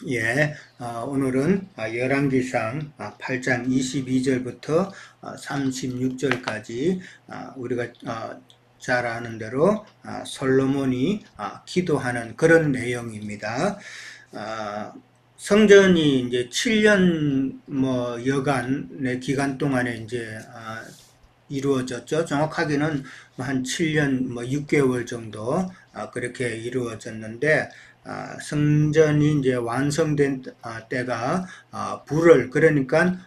예, 오늘은 열왕기상 8장 22절부터 36절까지 우리가 잘 아는 대로 솔로몬이 기도하는 그런 내용입니다. 성전이 이제 7년 여간의 기간 동안에 이제 이루어졌죠. 정확하게는 한 7년 6개월 정도 그렇게 이루어졌는데 성전이 이제 완성된 때가 불을 그러니까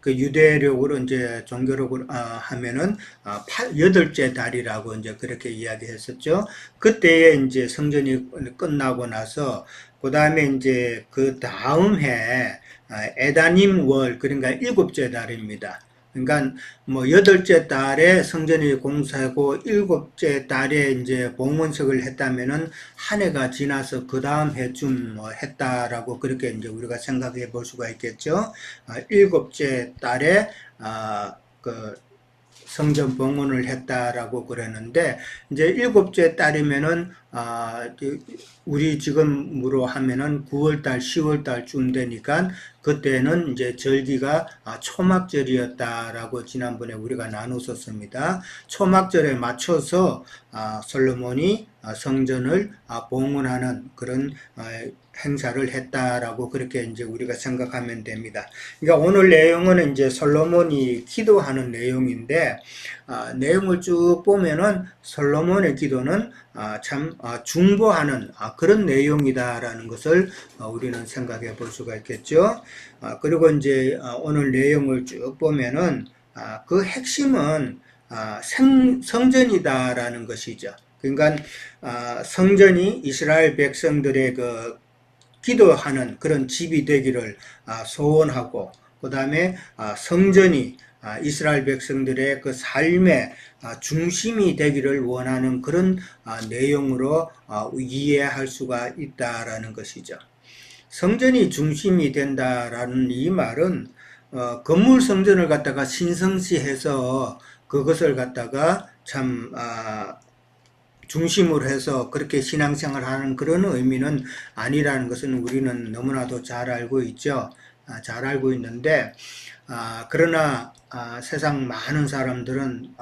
그 유대력으로 이제 종교력으로 하면은 8째 달이라고 이제 그렇게 이야기했었죠. 그때에 이제 성전이 끝나고 나서 그 다음에 이제 그 다음 해 에다님 월 그러니까 7째 달입니다. 그러니까 뭐 8째 달에 성전이 공사하고 7째 달에 이제 봉헌식을 했다면은 한 해가 지나서 그 다음 해쯤 뭐 했다라고 그렇게 이제 우리가 생각해 볼 수가 있겠죠. 7째 달에 그 성전 봉헌을 했다라고 그랬는데 이제 7째 달이면은 우리 지금으로 하면은 9월달, 10월달쯤 되니까 그때는 이제 절기가 초막절이었다라고 지난번에 우리가 나눴었습니다. 초막절에 맞춰서 솔로몬이 성전을 봉헌하는 그런 행사를 했다라고 그렇게 이제 우리가 생각하면 됩니다. 그러니까 오늘 내용은 이제 솔로몬이 기도하는 내용인데 내용을 쭉 보면은 솔로몬의 기도는 참 중보하는 그런 내용이다라는 것을 우리는 생각해 볼 수가 있겠죠. 그리고 이제 오늘 내용을 쭉 보면은 그 핵심은 성전이다라는 것이죠. 그러니까 성전이 이스라엘 백성들의 그 기도하는 그런 집이 되기를 소원하고 그 다음에 성전이 이스라엘 백성들의 그 삶의 중심이 되기를 원하는 그런 내용으로 이해할 수가 있다라는 것이죠. 성전이 중심이 된다라는 이 말은 건물 성전을 갖다가 신성시해서 그것을 갖다가 참 중심으로 해서 그렇게 신앙생활 하는 그런 의미는 아니라는 것은 우리는 너무나도 잘 알고 있죠. 잘 알고 있는데 그러나 세상 많은 사람들은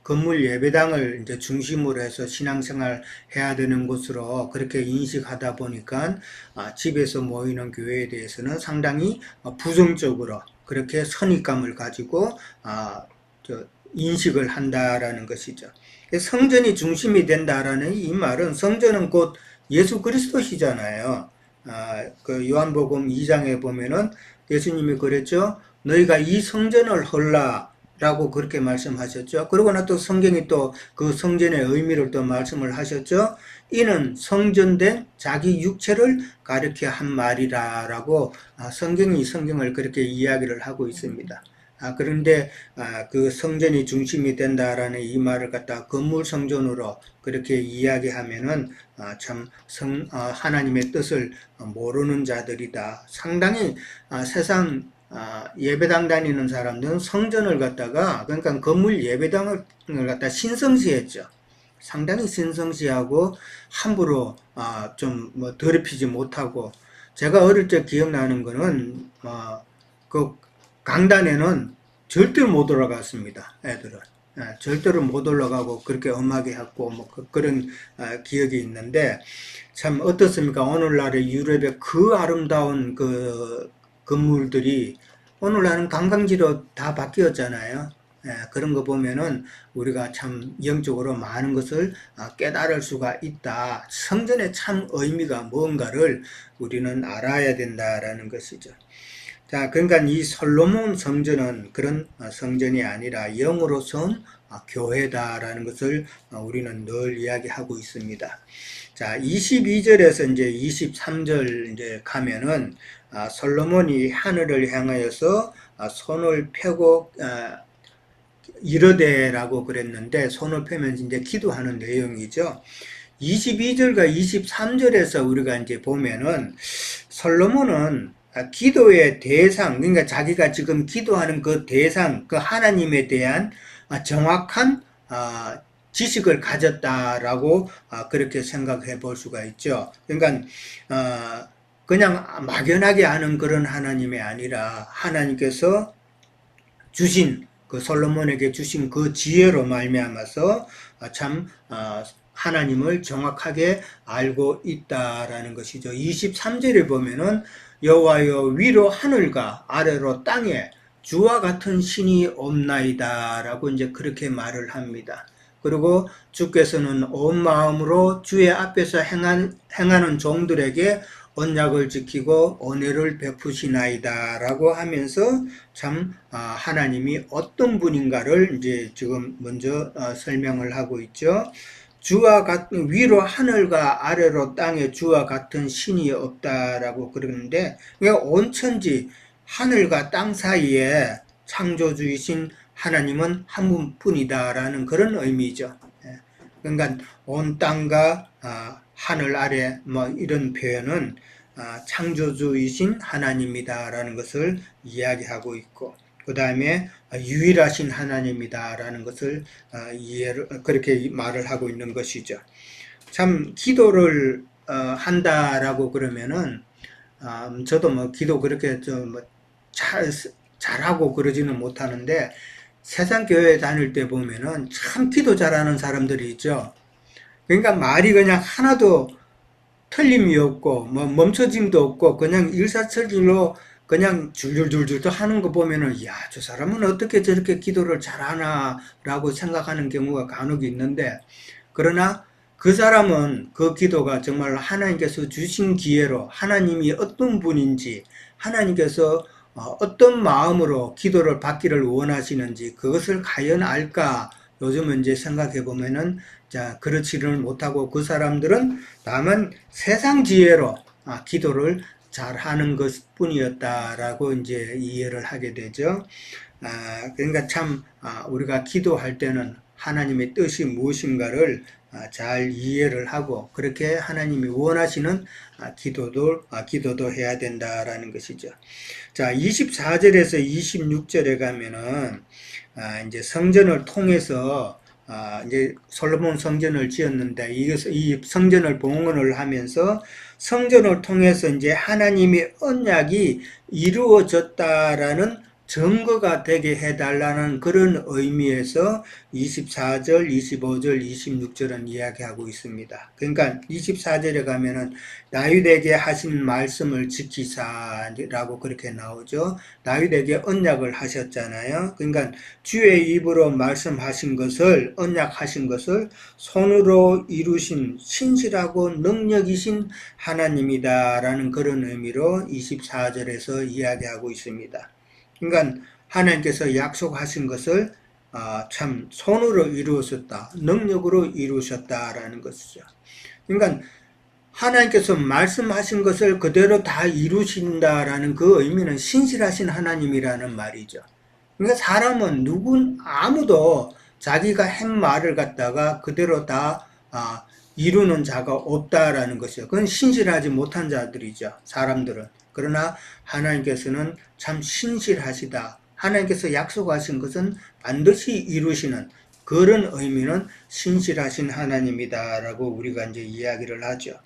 건물 예배당을 이제 중심으로 해서 신앙생활 해야 되는 곳으로 그렇게 인식하다 보니까 집에서 모이는 교회에 대해서는 상당히 부정적으로 그렇게 선입감을 가지고 인식을 한다라는 것이죠. 성전이 중심이 된다라는 이 말은 성전은 곧 예수 그리스도시잖아요. 그 요한복음 2장에 보면은 예수님이 그랬죠. 너희가 이 성전을 헐라라고 그렇게 말씀하셨죠. 그러고 나 또 성경이 또 그 성전의 의미를 또 말씀을 하셨죠. 이는 성전된 자기 육체를 가리켜 한 말이라라고 성경이 성경을 그렇게 이야기를 하고 있습니다. 그런데 그 성전이 중심이 된다라는 이 말을 갖다 건물 성전으로 그렇게 이야기하면은 참 하나님의 뜻을 모르는 자들이다. 상당히 세상 예배당 다니는 사람들은 성전을 갖다가 그러니까 건물 예배당을 갖다 신성시했죠. 상당히 신성시하고 함부로 좀 뭐 더럽히지 못하고 제가 어릴 적 기억나는 거는 그 강단에는 절대로 못 올라갔습니다. 애들은. 절대로 못 올라가고 그렇게 엄하게 했고 뭐 그런 기억이 있는데 참 어떻습니까? 오늘날의 유럽의 그 아름다운 그 건물들이 오늘날은 관광지로 다 바뀌었잖아요. 그런 거 보면은 우리가 참 영적으로 많은 것을 깨달을 수가 있다. 성전의 참 의미가 뭔가를 우리는 알아야 된다라는 것이죠. 자, 그러니까 이 솔로몬 성전은 그런 성전이 아니라 영으로선 교회다라는 것을 우리는 늘 이야기하고 있습니다. 자, 22절에서 이제 23절 이제 가면은 솔로몬이 하늘을 향하여서 손을 펴고 이르되라고 그랬는데 손을 펴면서 이제 기도하는 내용이죠. 22절과 23절에서 우리가 이제 보면은 솔로몬은 기도의 대상, 그러니까 자기가 지금 기도하는 그 대상, 그 하나님에 대한 정확한 지식을 가졌다라고 그렇게 생각해 볼 수가 있죠. 그러니까 그냥 막연하게 아는 그런 하나님이 아니라 하나님께서 주신 그 솔로몬에게 주신 그 지혜로 말미암아서 참 하나님을 정확하게 알고 있다라는 것이죠. 23절에 보면은 여호와여 위로 하늘과 아래로 땅에 주와 같은 신이 없나이다라고 이제 그렇게 말을 합니다. 그리고 주께서는 온 마음으로 주의 앞에서 행하는 종들에게 언약을 지키고 은혜를 베푸시나이다 라고 하면서 참 하나님이 어떤 분인가를 이제 지금 먼저 설명을 하고 있죠. 주와 같은 위로 하늘과 아래로 땅에 주와 같은 신이 없다라고 그러는데 온 천지 하늘과 땅 사이에 창조주이신 하나님은 한 분뿐이다라는 그런 의미죠. 그러니까 온 땅과 하늘 아래 뭐 이런 표현은 창조주이신 하나님이다라는 것을 이야기하고 있고, 그 다음에 유일하신 하나님이다라는 것을 그렇게 말을 하고 있는 것이죠. 참 기도를 한다라고 그러면은 저도 뭐 기도 그렇게 좀 잘하고 그러지는 못하는데 세상 교회 다닐 때 보면은 참 기도 잘하는 사람들이 있죠. 그러니까 말이 그냥 하나도 틀림이 없고 뭐 멈춰짐도 없고 그냥 일사천리로 그냥 줄줄줄줄 또 하는 거 보면은 야, 저 사람은 어떻게 저렇게 기도를 잘하나라고 생각하는 경우가 간혹 있는데, 그러나 그 사람은 그 기도가 정말 하나님께서 주신 기회로 하나님이 어떤 분인지, 하나님께서 어떤 마음으로 기도를 받기를 원하시는지 그것을 과연 알까? 요즘은 이제 생각해 보면은 그렇지를 못하고 그 사람들은 다만 세상 지혜로 기도를 잘하는 것 뿐이었다라고 이제 이해를 하게 되죠. 그러니까 참 우리가 기도할 때는 하나님의 뜻이 무엇인가를 잘 이해를 하고 그렇게 하나님이 원하시는 기도도 해야 된다라는 것이죠. 자, 24절에서 26절에 가면은 이제 성전을 통해서 이제 솔로몬 성전을 지었는데 이 성전을 봉헌을 하면서 성전을 통해서 이제 하나님의 언약이 이루어졌다라는 증거가 되게 해달라는 그런 의미에서 24절, 25절, 26절은 이야기하고 있습니다. 그러니까 24절에 가면은 다윗에게 하신 말씀을 지키사라고 그렇게 나오죠. 다윗에게 언약을 하셨잖아요. 그러니까 주의 입으로 말씀하신 것을, 언약하신 것을 손으로 이루신 신실하고 능력이신 하나님이다라는 그런 의미로 24절에서 이야기하고 있습니다. 그러니까 하나님께서 약속하신 것을 참 손으로 이루셨다, 능력으로 이루셨다라는 것이죠. 그러니까 하나님께서 말씀하신 것을 그대로 다 이루신다라는 그 의미는 신실하신 하나님이라는 말이죠. 그러니까 사람은 아무도 자기가 한 말을 갖다가 그대로 다 이루는 자가 없다라는 것이죠. 그건 신실하지 못한 자들이죠, 사람들은. 그러나 하나님께서는 참 신실하시다. 하나님께서 약속하신 것은 반드시 이루시는 그런 의미는 신실하신 하나님이다라고 우리가 이제 이야기를 하죠.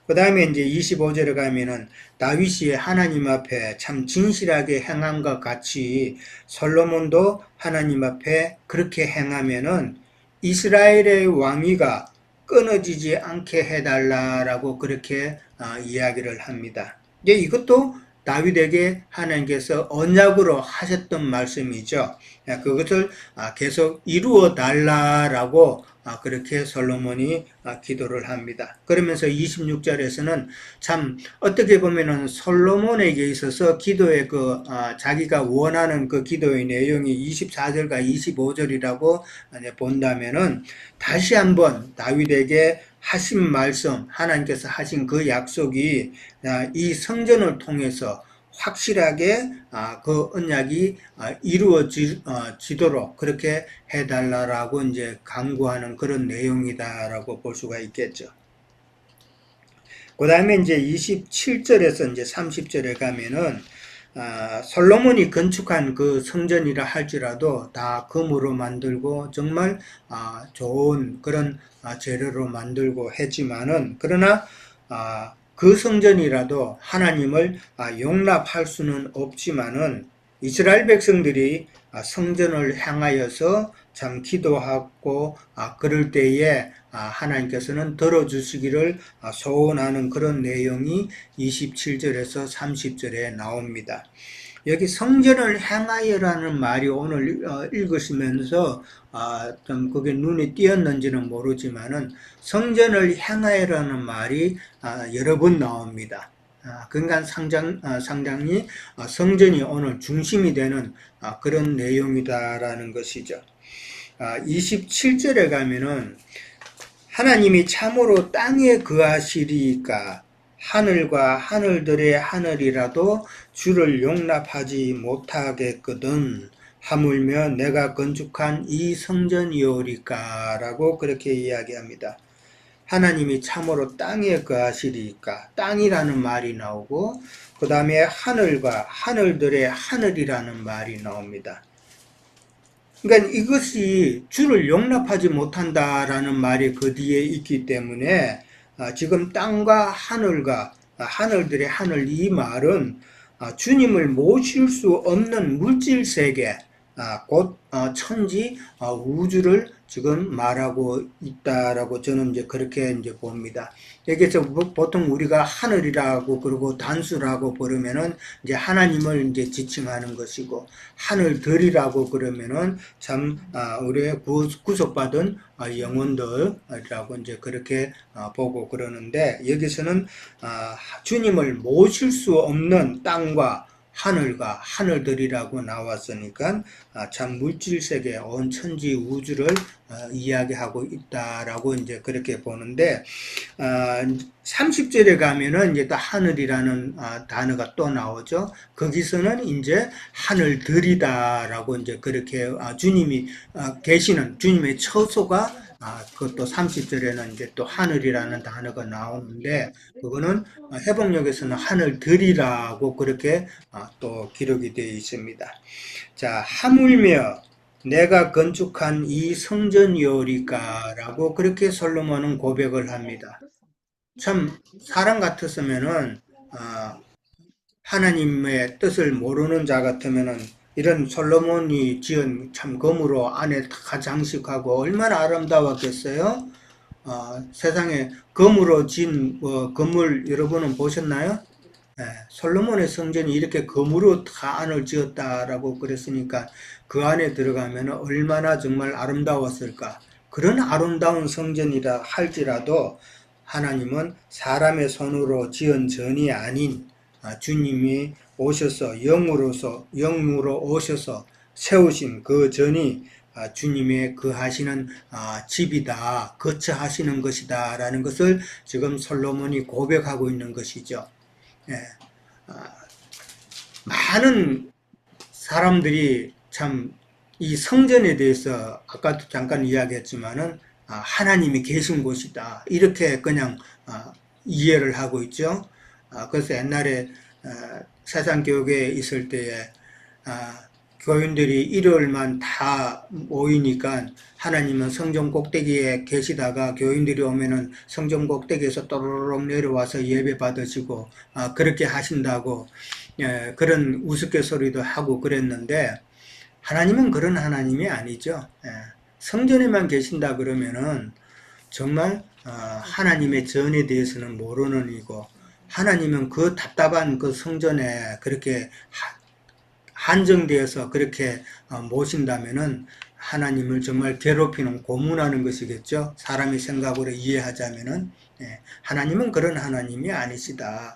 그 다음에 이제 25절에 가면은 다윗이 하나님 앞에 참 진실하게 행함과 같이 솔로몬도 하나님 앞에 그렇게 행하면은 이스라엘의 왕위가 끊어지지 않게 해달라라고 그렇게 이야기를 합니다. 이제 이것도 다윗에게 하나님께서 언약으로 하셨던 말씀이죠. 그것을 계속 이루어 달라라고 그렇게 솔로몬이 기도를 합니다. 그러면서 26절에서는 참 어떻게 보면은 솔로몬에게 있어서 기도의 자기가 원하는 그 기도의 내용이 24절과 25절이라고 본다면은 다시 한번 다윗에게 하신 말씀, 하나님께서 하신 그 약속이 이 성전을 통해서 확실하게 그 언약이 이루어지도록 그렇게 해달라고 이제 강구하는 그런 내용이다라고 볼 수가 있겠죠. 그 다음에 이제 27절에서 이제 30절에 가면은 솔로몬이 건축한 그 성전이라 할지라도 다 금으로 만들고 정말 좋은 그런 재료로 만들고 했지만은, 그러나 그 성전이라도 하나님을 용납할 수는 없지만은 이스라엘 백성들이 성전을 향하여서 참 기도하고 그럴 때에 하나님께서는 들어주시기를 소원하는 그런 내용이 27절에서 30절에 나옵니다. 여기 성전을 향하여라는 말이 오늘 읽으시면서 좀 그게 눈에 띄었는지는 모르지만은 성전을 향하여라는 말이 여러 번 나옵니다. 그러니까 상당히 성전이 오늘 중심이 되는 그런 내용이다라는 것이죠. 27절에 가면은 하나님이 참으로 땅에 거하시리이까 하늘과 하늘들의 하늘이라도 주를 용납하지 못하겠거든 하물며 내가 건축한 이 성전이오리까 라고 그렇게 이야기합니다. 하나님이 참으로 땅에 거하시리이까 땅이라는 말이 나오고 그 다음에 하늘과 하늘들의 하늘이라는 말이 나옵니다. 그러니까 이것이 주를 용납하지 못한다라는 말이 그 뒤에 있기 때문에 지금 땅과 하늘과 하늘들의 하늘 이 말은 주님을 모실 수 없는 물질 세계 곧 천지 우주를 지금 말하고 있다라고 저는 이제 그렇게 이제 봅니다. 여기서 보통 우리가 하늘이라고 그러고 단수라고 부르면은 이제 하나님을 이제 지칭하는 것이고 하늘들이라고 그러면은 참 우리의 구속받은 영혼들이라고 이제 그렇게 보고 그러는데 여기서는 주님을 모실 수 없는 땅과 하늘과 하늘들이라고 나왔으니까 참 물질세계 온 천지 우주를 이야기하고 있다라고 이제 그렇게 보는데 30절에 가면은 이제 또 하늘이라는 단어가 또 나오죠. 거기서는 이제 하늘들이다라고 이제 그렇게 주님이 계시는 주님의 처소가 그것도 30절에는 이제 또 하늘이라는 단어가 나오는데 그거는 해복역에서는 하늘들이라고 그렇게 또 기록이 되어 있습니다. 자, 하물며 내가 건축한 이 성전이오리까 라고 그렇게 솔로몬은 고백을 합니다. 참 사람 같았으면은 하나님의 뜻을 모르는 자 같으면은 이런 솔로몬이 지은 참 검으로 안에 다 장식하고 얼마나 아름다웠겠어요? 세상에 검으로 지은 건물 여러분은 보셨나요? 솔로몬의 성전이 이렇게 검으로 다 안을 지었다라고 그랬으니까 그 안에 들어가면 얼마나 정말 아름다웠을까. 그런 아름다운 성전이라 할지라도 하나님은 사람의 손으로 지은 전이 아닌 주님이 오셔서 영으로 오셔서 세우신 그 전이 주님의 거하시는 집이다, 거처하시는 것이다 라는 것을 지금 솔로몬이 고백하고 있는 것이죠. 많은 사람들이 참 이 성전에 대해서 아까도 잠깐 이야기했지만은 하나님이 계신 곳이다 이렇게 그냥 이해를 하고 있죠. 그래서 옛날에 세상교회에 있을 때에 교인들이 일요일만 다 모이니까 하나님은 성전 꼭대기에 계시다가 교인들이 오면은 성전 꼭대기에서 또르륵 내려와서 예배 받으시고 그렇게 하신다고 그런 우스갯소리도 하고 그랬는데 하나님은 그런 하나님이 아니죠. 성전에만 계신다 그러면은 정말 하나님의 전에 대해서는 모르는 이고 하나님은 그 답답한 그 성전에 그렇게 한정되어서 그렇게 모신다면은 하나님을 정말 괴롭히는 고문하는 것이겠죠. 사람의 생각으로 이해하자면은 하나님은 그런 하나님이 아니시다.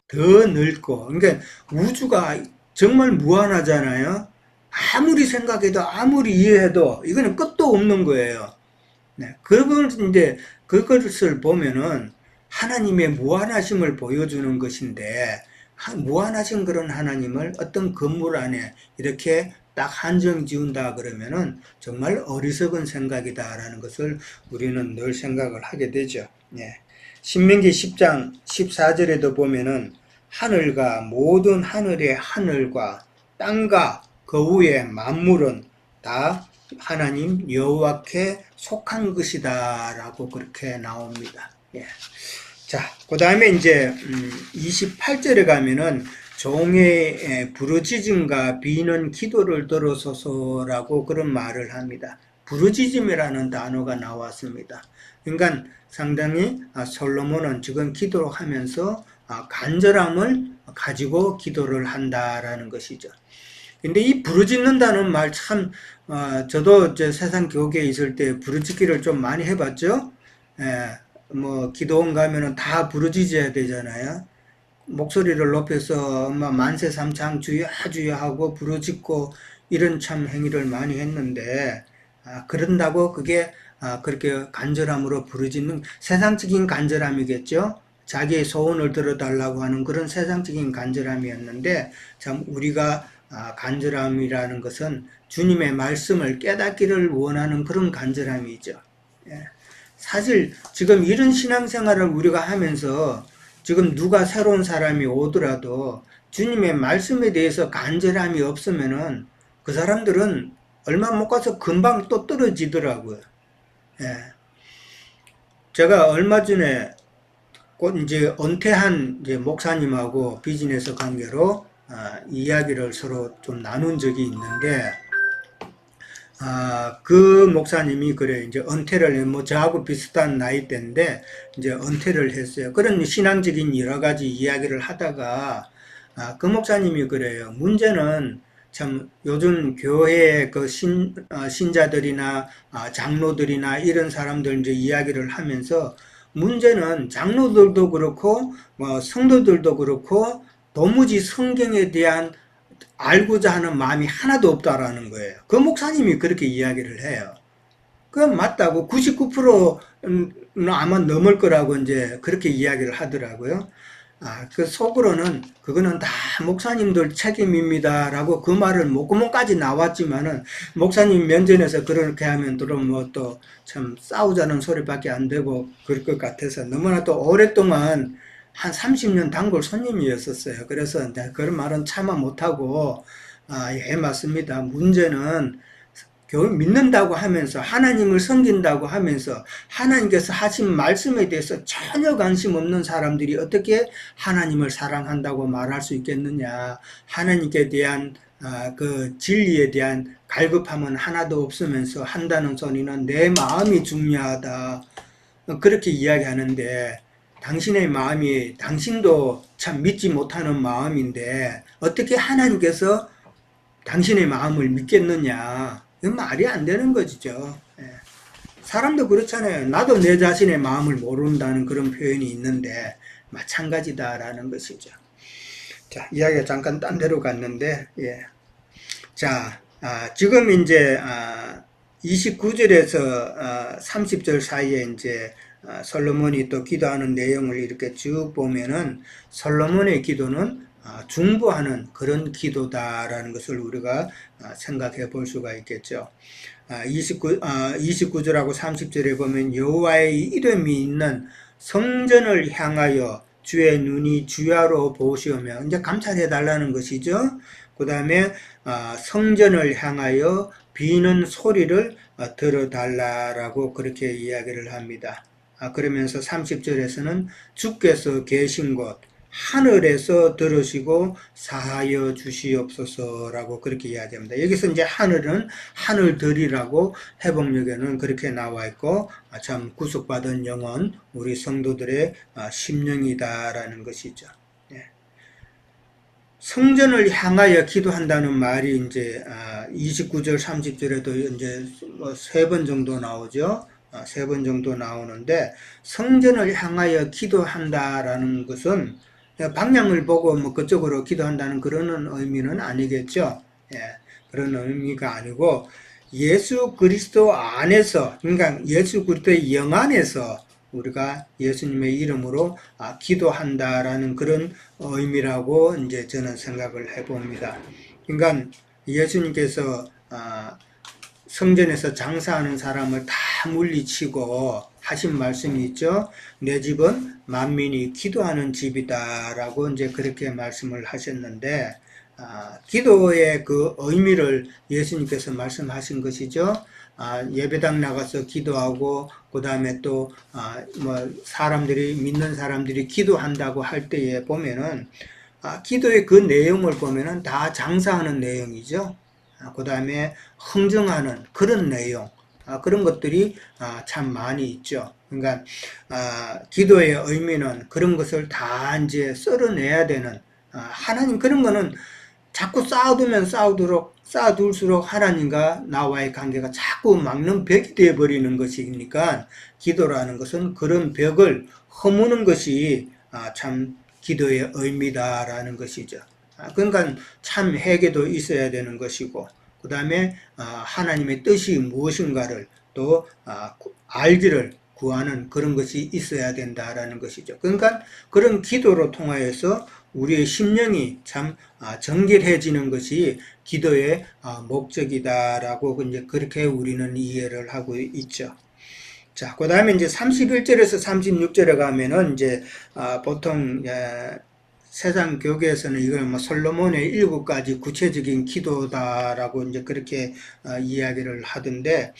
더 넓고 그러니까 우주가 정말 무한하잖아요. 아무리 생각해도 아무리 이해해도 이거는 끝도 없는 거예요. 그것을 보면은 하나님의 무한하심을 보여주는 것인데 무한하신 그런 하나님을 어떤 건물 안에 이렇게 딱 한정 지운다 그러면은 정말 어리석은 생각이다라는 것을 우리는 늘 생각을 하게 되죠. 신명기 10장 14절에도 보면은 하늘과 모든 하늘의 하늘과 땅과 그 위에 만물은 다 하나님 여호와께 속한 것이다 라고 그렇게 나옵니다. 자, 그 다음에 이제 28절에 가면은 종의 부르짖음과 비는 기도를 들어서서라고 그런 말을 합니다. 부르짖음이라는 단어가 나왔습니다. 그러니까 상당히 솔로몬은 지금 기도하면서 간절함을 가지고 기도를 한다라는 것이죠. 근데 이 부르짖는다는 말 참, 저도 이제 세상 교계에 있을 때 부르짖기를 좀 많이 해봤죠. 뭐 기도원 가면은 다 부르짖어야 되잖아요. 목소리를 높여서 만세 삼창 주여 주여 하고 부르짖고 이런 참 행위를 많이 했는데 그런다고 그게 그렇게 간절함으로 부르짖는 세상적인 간절함이겠죠. 자기의 소원을 들어달라고 하는 그런 세상적인 간절함이었는데 참 우리가 간절함이라는 것은 주님의 말씀을 깨닫기를 원하는 그런 간절함이죠. 예. 사실 지금 이런 신앙생활을 우리가 하면서 지금 누가 새로운 사람이 오더라도 주님의 말씀에 대해서 간절함이 없으면은 그 사람들은 얼마 못 가서 금방 또 떨어지더라고요. 예. 제가 얼마 전에 곧 이제 은퇴한 이제 목사님하고 비즈니스 관계로 이야기를 서로 좀 나눈 적이 있는데 그 목사님이 그래 이제 은퇴를 뭐 저하고 비슷한 나이대인데 이제 은퇴를 했어요. 그런 신앙적인 여러 가지 이야기를 하다가 그 목사님이 그래요. 문제는 참 요즘 교회의 그 신자들이나 장로들이나 이런 사람들 이제 이야기를 하면서 문제는 장로들도 그렇고 뭐 성도들도 그렇고 도무지 성경에 대한 알고자 하는 마음이 하나도 없다라는 거예요. 그 목사님이 그렇게 이야기를 해요. 그 맞다고 99%는 아마 넘을 거라고 이제 그렇게 이야기를 하더라고요. 그 속으로는 그거는 다 목사님들 책임입니다라고 그 말을 목구멍까지 나왔지만은 목사님 면전에서 그렇게 하면 그럼 뭐 또 참 싸우자는 소리밖에 안 되고 그럴 것 같아서 너무나 또 오랫동안 한 30년 단골 손님이었었어요. 그래서 내가 그런 말은 차마 못하고 예 맞습니다. 문제는 교회 믿는다고 하면서 하나님을 섬긴다고 하면서 하나님께서 하신 말씀에 대해서 전혀 관심 없는 사람들이 어떻게 하나님을 사랑한다고 말할 수 있겠느냐. 하나님께 대한 그 진리에 대한 갈급함은 하나도 없으면서 한다는 소리는 내 마음이 중요하다. 그렇게 이야기하는데 당신의 마음이 당신도 참 믿지 못하는 마음인데 어떻게 하나님께서 당신의 마음을 믿겠느냐. 이건 말이 안 되는 것이죠. 사람도 그렇잖아요. 나도 내 자신의 마음을 모른다는 그런 표현이 있는데 마찬가지다라는 것이죠. 자, 이야기가 잠깐 딴 데로 갔는데 예. 자, 지금 이제 29절에서 30절 사이에 이제 솔로몬이 또 기도하는 내용을 이렇게 쭉 보면은 솔로몬의 기도는 중보하는 그런 기도다라는 것을 우리가 생각해 볼 수가 있겠죠. 29절하고 30절에 보면 여호와의 이름이 있는 성전을 향하여 주의 눈이 주야로 보시오며 이제 감찰해 달라는 것이죠. 그 다음에 성전을 향하여 비는 소리를 들어달라라고 그렇게 이야기를 합니다. 그러면서 30절에서는 주께서 계신 곳 하늘에서 들으시고 사하여 주시옵소서라고 그렇게 이야기합니다. 여기서 이제 하늘은 하늘들이라고 회복력에는 그렇게 나와 있고 참 구속받은 영혼 우리 성도들의 심령이다라는 것이죠. 성전을 향하여 기도한다는 말이 이제 29절 30절에도 이제 세 번 정도 나오죠. 세 번 정도 나오는데 성전을 향하여 기도한다라는 것은 방향을 보고 뭐 그쪽으로 기도한다는 그런 의미는 아니겠죠. 예, 그런 의미가 아니고 예수 그리스도 안에서 그러니까 예수 그리스도의 영 안에서 우리가 예수님의 이름으로 기도한다라는 그런 의미라고 이제 저는 생각을 해봅니다. 그러니까 예수님께서 성전에서 장사하는 사람을 다 물리치고 하신 말씀이 있죠. 내 집은 만민이 기도하는 집이다라고 이제 그렇게 말씀을 하셨는데 기도의 그 의미를 예수님께서 말씀하신 것이죠. 예배당 나가서 기도하고 그 다음에 또 뭐 사람들이 믿는 사람들이 기도한다고 할 때에 보면은 기도의 그 내용을 보면은 다 장사하는 내용이죠. 그 다음에 흥정하는 그런 내용, 그런 것들이 참 많이 있죠. 그러니까 기도의 의미는 그런 것을 다 이제 썰어내야 되는, 하나님 그런 거는 자꾸 쌓아두면 쌓아둘수록 하나님과 나와의 관계가 자꾸 막는 벽이 되어버리는 것이니까 기도라는 것은 그런 벽을 허무는 것이 참 기도의 의미다라는 것이죠. 그러니까 참 회개도 있어야 되는 것이고, 그 다음에 하나님의 뜻이 무엇인가를 또 알기를 구하는 그런 것이 있어야 된다라는 것이죠. 그러니까 그런 기도로 통하여서 우리의 심령이 참 정결해지는 것이 기도의 목적이다라고 이제 그렇게 우리는 이해를 하고 있죠. 자, 그 다음에 이제 31절에서 36절에 가면은 이제 보통 세상 교계에서는 이걸 뭐 솔로몬의 7가지 구체적인 기도다라고 이제 그렇게 이야기를 하던데,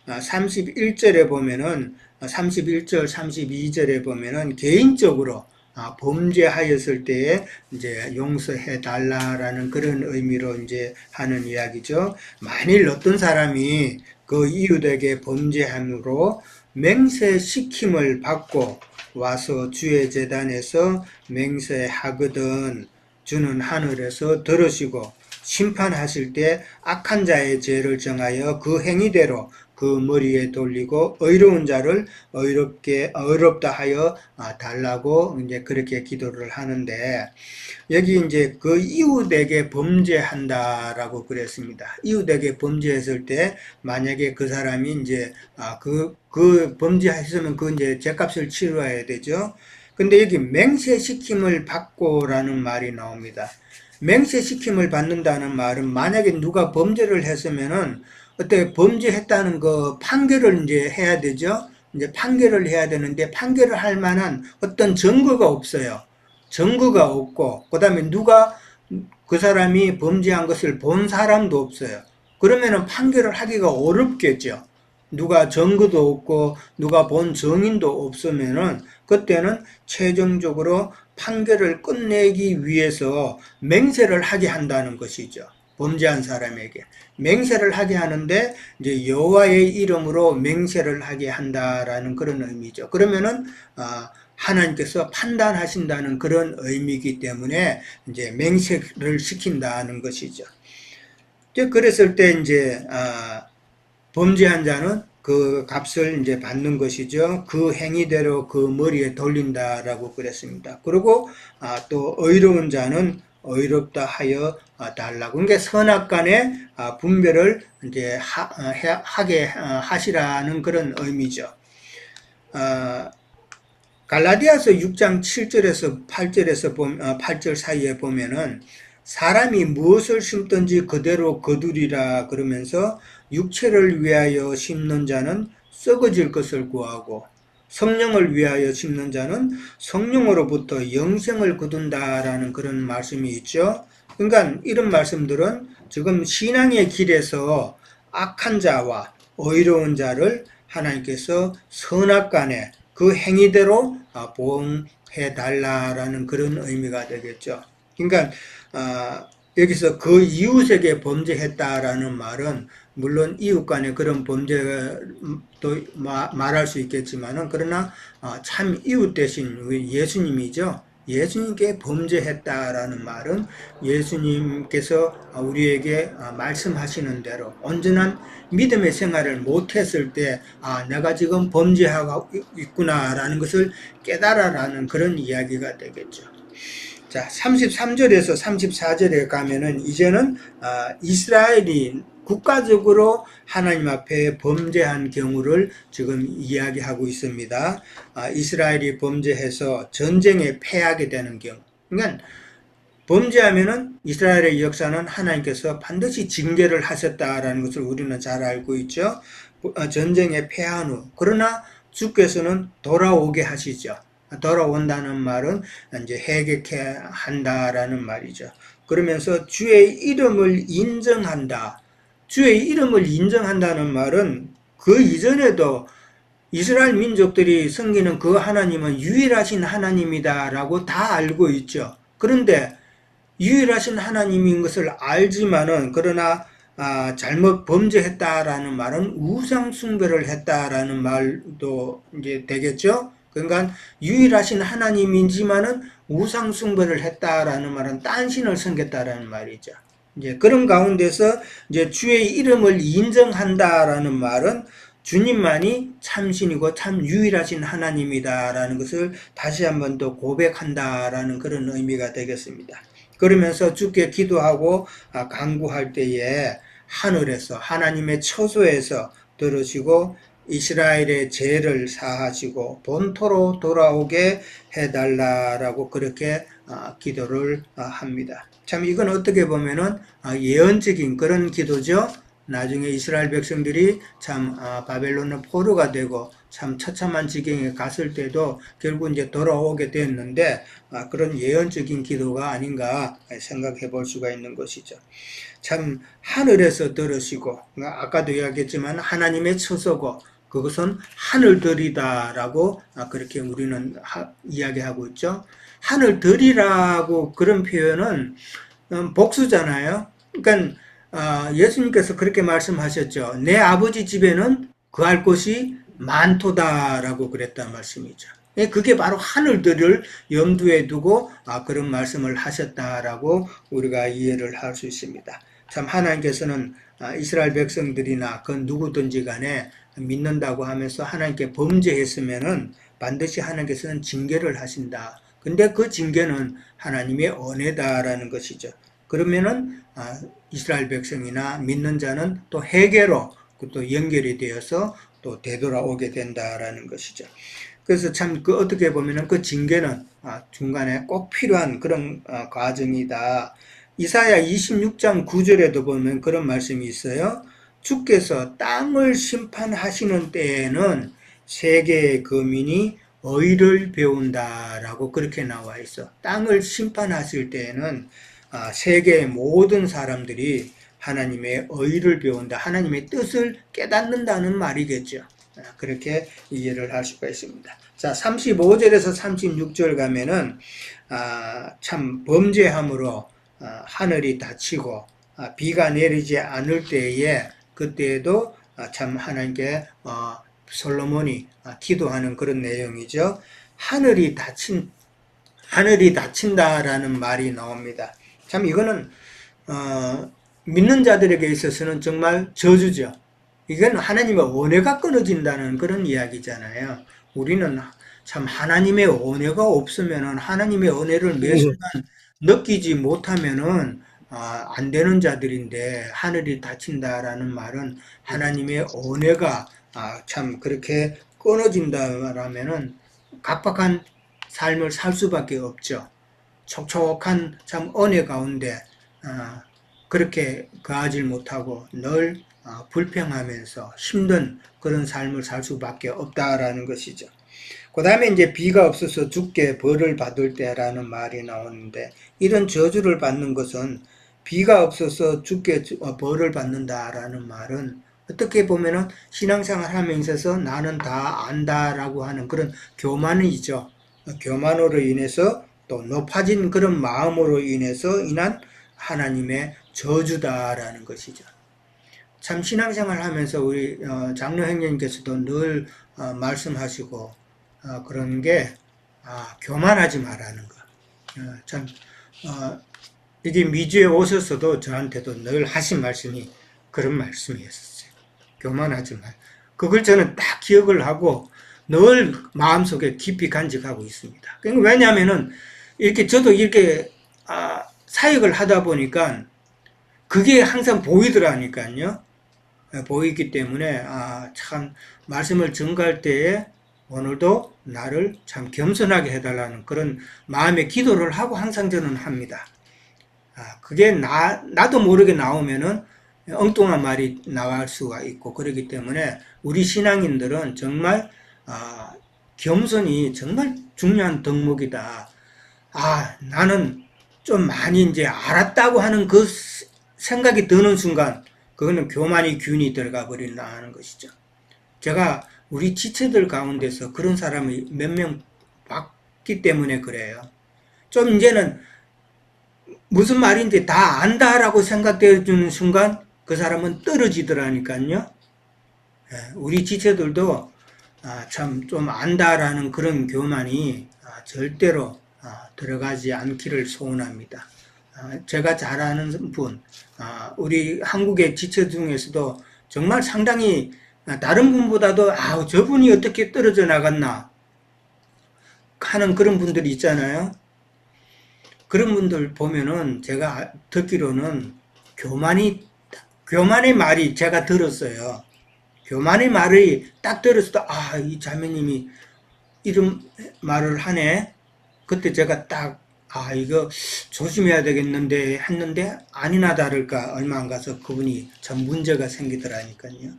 31절에 보면은 31절, 32절에 보면은 개인적으로 범죄하였을 때에 이제 용서해 달라라는 그런 의미로 이제 하는 이야기죠. 만일 어떤 사람이 그 이웃에게 범죄함으로 맹세시킴을 받고 와서 주의 제단에서 맹세하거든 주는 하늘에서 들으시고 심판하실 때 악한 자의 죄를 정하여 그 행위대로 그 머리에 돌리고 의로운 자를 의롭다 하여 달라고 이제 그렇게 기도를 하는데, 여기 이제 그 이웃에게 범죄한다라고 그랬습니다. 이웃에게 범죄했을 때 만약에 그 사람이 이제 그 범죄했으면 그 이제 죄값을 치러야 되죠. 근데 여기 맹세시킴을 받고라는 말이 나옵니다. 맹세시킴을 받는다는 말은 만약에 누가 범죄를 했으면은 어때 범죄했다는 그 판결을 이제 해야 되죠. 이제 판결을 해야 되는데 판결을 할 만한 어떤 증거가 없어요. 증거가 없고 그다음에 누가 그 사람이 범죄한 것을 본 사람도 없어요. 그러면은 판결을 하기가 어렵겠죠. 누가 증거도 없고 누가 본 증인도 없으면은 그때는 최종적으로 판결을 끝내기 위해서 맹세를 하게 한다는 것이죠. 범죄한 사람에게 맹세를 하게 하는데 이제 여호와의 이름으로 맹세를 하게 한다라는 그런 의미죠. 그러면은 하나님께서 판단하신다는 그런 의미이기 때문에 이제 맹세를 시킨다는 것이죠. 그랬을 때 이제 범죄한 자는 그 값을 이제 받는 것이죠. 그 행위대로 그 머리에 돌린다라고 그랬습니다. 그리고 또 의로운 자는 의롭다 하여 달라고. 그러니까 선악간의 분별을 이제 하게 하시라는 그런 의미죠. 갈라디아서 6장 7절에서 8절 사이에 보면은 사람이 무엇을 심든지 그대로 거두리라 그러면서 육체를 위하여 심는 자는 썩어질 것을 구하고 성령을 위하여 심는 자는 성령으로부터 영생을 거둔다라는 그런 말씀이 있죠. 그러니까 이런 말씀들은 지금 신앙의 길에서 악한 자와 의로운 자를 하나님께서 선악간에 그 행위대로 보응해 달라라는 그런 의미가 되겠죠. 그러니까 여기서 그 이웃에게 범죄했다라는 말은 물론 이웃 간에 그런 범죄도 말할 수 있겠지만은 그러나 참 이웃 대신 예수님이죠. 예수님께 범죄했다라는 말은 예수님께서 우리에게 말씀하시는 대로 온전한 믿음의 생활을 못했을 때 내가 지금 범죄하고 있구나라는 것을 깨달아라는 그런 이야기가 되겠죠. 자, 33절에서 34절에 가면은 이제는 이스라엘이 국가적으로 하나님 앞에 범죄한 경우를 지금 이야기하고 있습니다. 이스라엘이 범죄해서 전쟁에 패하게 되는 경우. 그러니까 범죄하면은 이스라엘의 역사는 하나님께서 반드시 징계를 하셨다라는 것을 우리는 잘 알고 있죠. 전쟁에 패한 후. 그러나 주께서는 돌아오게 하시죠. 돌아온다는 말은 이제 회개케 한다라는 말이죠. 그러면서 주의 이름을 인정한다. 주의 이름을 인정한다는 말은 그 이전에도 이스라엘 민족들이 섬기는 그 하나님은 유일하신 하나님이다라고 다 알고 있죠. 그런데 유일하신 하나님인 것을 알지만은 그러나 잘못 범죄했다라는 말은 우상 숭배를 했다라는 말도 이제 되겠죠. 그러니까 유일하신 하나님이지만은 우상 숭배를 했다라는 말은 딴 신을 섬겼다라는 말이죠. 이제 그런 가운데서 이제 주의 이름을 인정한다라는 말은 주님만이 참신이고 참 유일하신 하나님이다라는 것을 다시 한번 더 고백한다라는 그런 의미가 되겠습니다. 그러면서 주께 기도하고 간구할 때에 하늘에서 하나님의 처소에서 들으시고 이스라엘의 죄를 사하시고 본토로 돌아오게 해달라라고 그렇게 기도를 합니다. 참 이건 어떻게 보면은 예언적인 그런 기도죠. 나중에 이스라엘 백성들이 참 바벨론의 포로가 되고 참 처참한 지경에 갔을 때도 결국 이제 돌아오게 됐는데 그런 예언적인 기도가 아닌가 생각해 볼 수가 있는 것이죠. 참 하늘에서 들으시고 아까도 이야기했지만 하나님의 처소고 그것은 하늘들이다라고 그렇게 우리는 이야기하고 있죠. 하늘들이라고 그런 표현은 복수잖아요. 그러니까 예수님께서 그렇게 말씀하셨죠. 내 아버지 집에는 거할 곳이 많도다라고 그랬단 말씀이죠. 그게 바로 하늘들을 염두에 두고 그런 말씀을 하셨다라고 우리가 이해를 할 수 있습니다. 참 하나님께서는 이스라엘 백성들이나 그 누구든지 간에 믿는다고 하면서 하나님께 범죄했으면은 반드시 하나님께서는 징계를 하신다. 근데 그 징계는 하나님의 은혜다라는 것이죠. 그러면은 이스라엘 백성이나 믿는 자는 또 회개로 또 연결이 되어서 또 되돌아오게 된다라는 것이죠. 그래서 참 그 어떻게 보면은 그 징계는 중간에 꼭 필요한 그런 과정이다. 이사야 26장 9절에도 보면 그런 말씀이 있어요. 주께서 땅을 심판하시는 때에는 세계의 거민이 의를 배운다라고 그렇게 나와 있어. 땅을 심판하실 때에는 세계의 모든 사람들이 하나님의 의를 배운다. 하나님의 뜻을 깨닫는다는 말이겠죠. 그렇게 이해를 할 수가 있습니다. 자, 35절에서 36절 가면은 참 범죄함으로 하늘이 닫히고 비가 내리지 않을 때에 그때에도 참 하나님께 솔로몬이 기도하는 그런 내용이죠. 하늘이 닫힌다라는 말이 나옵니다. 참 이거는 믿는 자들에게 있어서는 정말 저주죠. 이건 하나님의 은혜가 끊어진다는 그런 이야기잖아요. 우리는 참 하나님의 은혜가 없으면은 하나님의 은혜를 매 순간 느끼지 못하면은 안 되는 자들인데 하늘이 닫힌다라는 말은 하나님의 은혜가 참 그렇게 끊어진다라면은 각박한 삶을 살 수밖에 없죠. 촉촉한 참 은혜 가운데 그렇게 거하지 못하고 늘 불평하면서 힘든 그런 삶을 살 수밖에 없다라는 것이죠. 그 다음에 이제 비가 없어서 죽게 벌을 받을 때라는 말이 나오는데 이런 저주를 받는 것은 비가 없어서 죽게 벌을 받는다라는 말은 어떻게 보면은 신앙생활 하면서 나는 다 안다라고 하는 그런 교만이죠. 교만으로 인해서 또 높아진 그런 마음으로 인해서 인한 하나님의 저주다라는 것이죠. 참 신앙생활 하면서 우리 장로 형님께서도 늘 말씀하시고 그런 게 교만하지 말라는 거. 참 이게 미주에 오셔서도 저한테도 늘 하신 말씀이 그런 말씀이었어요. 교만하지 말. 그걸 저는 딱 기억을 하고 늘 마음속에 깊이 간직하고 있습니다. 왜냐하면은 이렇게 저도 이렇게 사역을 하다 보니까 그게 항상 보이더라니까요. 보이기 때문에 참 말씀을 전가할 때에 오늘도 나를 참 겸손하게 해달라는 그런 마음의 기도를 하고 항상 저는 합니다. 그게 나도 모르게 나오면은 엉뚱한 말이 나올 수가 있고 그렇기 때문에 우리 신앙인들은 정말 겸손이 정말 중요한 덕목이다. 나는 좀 많이 이제 알았다고 하는 그 생각이 드는 순간 그거는 교만이 균이 들어가 버린다는 것이죠. 제가 우리 지체들 가운데서 그런 사람이 몇 명 봤기 때문에 그래요. 좀 이제는 무슨 말인지 다 안다라고 생각되어 주는 순간 그 사람은 떨어지더라니까요. 우리 지체들도 참 좀 안다라는 그런 교만이 절대로 들어가지 않기를 소원합니다. 제가 잘 아는 분, 우리 한국의 지체 중에서도 정말 상당히 다른 분보다도 저분이 어떻게 떨어져 나갔나 하는 그런 분들이 있잖아요. 그런 분들 보면은 제가 듣기로는 교만이 교만의 말이 제가 들었어요. 교만의 말을 딱 들었을 때, 이 자매님이 이런 말을 하네. 그때 제가 딱, 이거 조심해야 되겠는데 했는데, 아니나 다를까, 얼마 안 가서 그분이 참 문제가 생기더라니까요.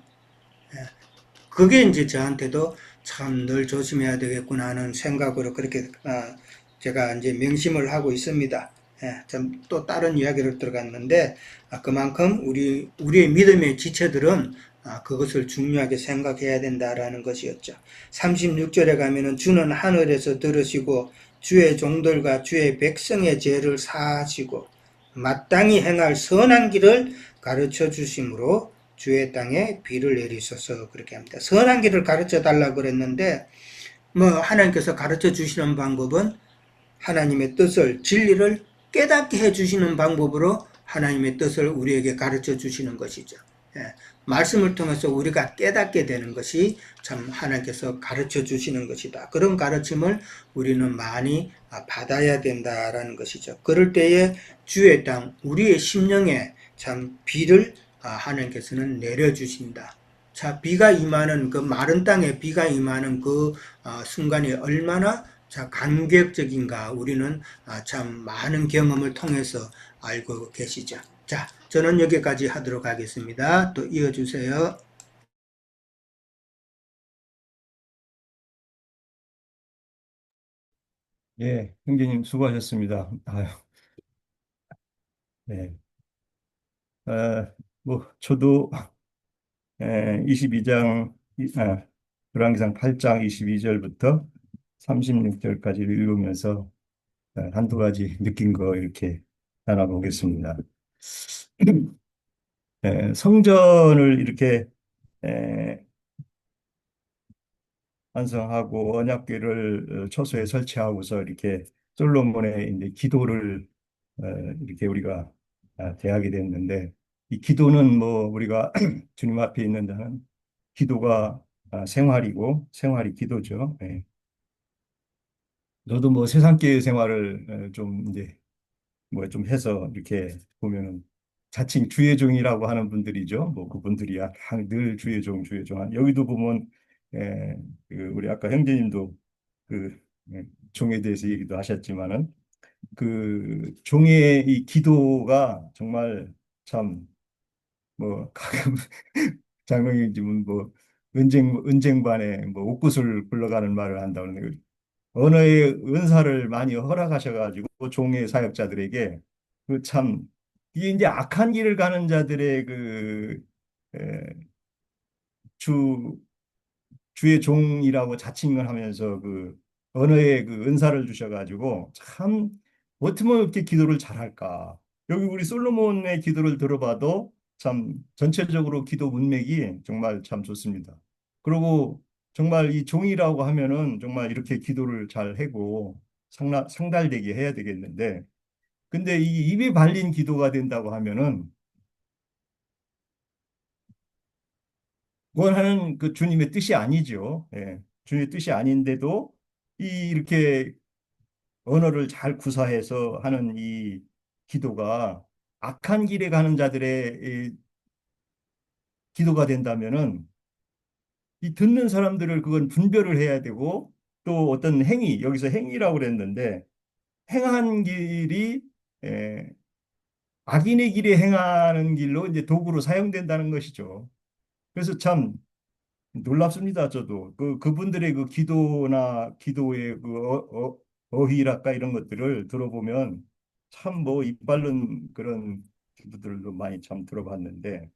그게 이제 저한테도 참 늘 조심해야 되겠구나 하는 생각으로 그렇게, 제가 이제 명심을 하고 있습니다. 좀 또 다른 이야기를 들어갔는데, 그만큼 우리의 믿음의 지체들은 그것을 중요하게 생각해야 된다라는 것이었죠. 36절에 가면은 주는 하늘에서 들으시고 주의 종들과 주의 백성의 죄를 사하시고 마땅히 행할 선한 길을 가르쳐 주심으로 주의 땅에 비를 내리소서 그렇게 합니다. 선한 길을 가르쳐 달라고 그랬는데 뭐 하나님께서 가르쳐 주시는 방법은 하나님의 뜻을 진리를 깨닫게 해 주시는 방법으로 하나님의 뜻을 우리에게 가르쳐 주시는 것이죠. 말씀을 통해서 우리가 깨닫게 되는 것이 참 하나님께서 가르쳐 주시는 것이다. 그런 가르침을 우리는 많이 받아야 된다라는 것이죠. 그럴 때에 주의 땅, 우리의 심령에 참 비를 하나님께서는 내려주신다. 자, 비가 임하는 그 마른 땅에 비가 임하는 그 순간이 얼마나 자, 감격적인가 우리는 참 많은 경험을 통해서 알고 계시죠. 자, 저는 여기까지 하도록 하겠습니다. 또 이어주세요. 예, 형제님 수고하셨습니다. 아유, 네. 저도 22장, 열왕기상 8장 22절부터 36절까지 읽으면서 한두 가지 느낀 거 이렇게 나눠보겠습니다. 성전을 이렇게 에, 완성하고 언약궤를 처소에 설치하고서 이렇게 솔로몬의 이제 기도를 어, 이렇게 우리가 대하게 됐는데 이 기도는 뭐 우리가 주님 앞에 있는 자는 기도가 생활이고 생활이 기도죠. 예. 저도 뭐 세상계 생활을 좀 이제 뭐 좀 해서 이렇게 보면은 자칭 주의 종이라고 하는 분들이죠. 뭐 그분들이야 늘 주의 종, 주의 종. 여기도 보면 에, 우리 아까 형제님도 그 종에 대해서 얘기도 하셨지만은 그 종의 이 기도가 정말 참 뭐 가끔 장로님은 뭐 은쟁반에 뭐 옥구슬 굴러가는 말을 한다고 하는데 언어의 은사를 많이 허락하셔가지고 종의 사역자들에게 그 참 이게 이제 악한 길을 가는 자들의 그 주 주의 종이라고 자칭을 하면서 그 언어의 그 은사를 주셔가지고 참 어떻게 이렇게 기도를 잘할까. 여기 우리 솔로몬의 기도를 들어봐도 참 전체적으로 기도 문맥이 정말 참 좋습니다. 그리고 정말 이 종이라고 하면은 정말 이렇게 기도를 잘 하고 상달되게 해야 되겠는데 근데 이 입에 발린 기도가 된다고 하면은 원하는 그 주님의 뜻이 아니죠. 예. 주님의 뜻이 아닌데도 이렇게 언어를 잘 구사해서 하는 이 기도가 악한 길에 가는 자들의 이 기도가 된다면은 이 듣는 사람들을 그건 분별을 해야 되고 또 어떤 행위, 여기서 행위라고 그랬는데 행한 길이 에, 악인의 길에 행하는 길로 이제 도구로 사용된다는 것이죠. 그래서 참 놀랍습니다. 저도 그분들의 그 기도나 기도의 그 어휘랄까 이런 것들을 들어보면 참 뭐 이빨른 그런 기도들도 많이 참 들어봤는데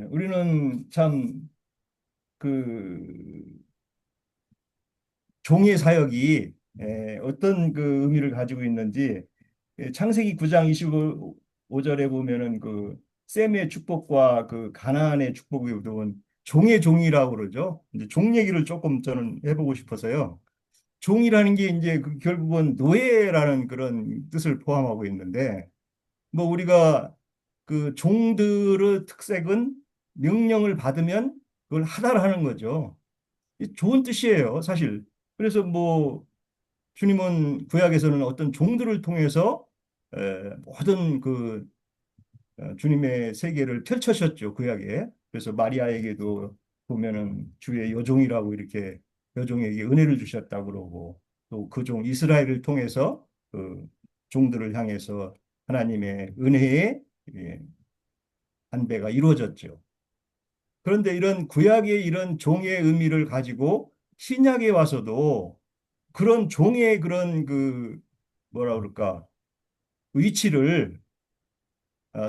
우리는 참 그 종의 사역이 어떤 그 의미를 가지고 있는지 창세기 9장 25절에 보면은 그 셈의 축복과 그 가나안의 축복이 온 종의 종이라고 그러죠. 이제 종 얘기를 조금 저는 해보고 싶어서요. 종이라는 게 이제 결국은 노예라는 그런 뜻을 포함하고 있는데 뭐 우리가 그 종들의 특색은 명령을 받으면 그걸 하다를 하는 거죠. 좋은 뜻이에요, 사실. 그래서 뭐 주님은 구약에서는 어떤 종들을 통해서 모든 그 주님의 세계를 펼쳐셨죠, 구약에. 그래서 마리아에게도 보면은 주의 여종이라고 이렇게 여종에게 은혜를 주셨다고 그러고 또 그 종 이스라엘을 통해서 그 종들을 향해서 하나님의 은혜의 예, 안배가 이루어졌죠. 그런데 이런 구약의 이런 종의 의미를 가지고 신약에 와서도 그런 종의 그런 그 뭐라 그럴까 위치를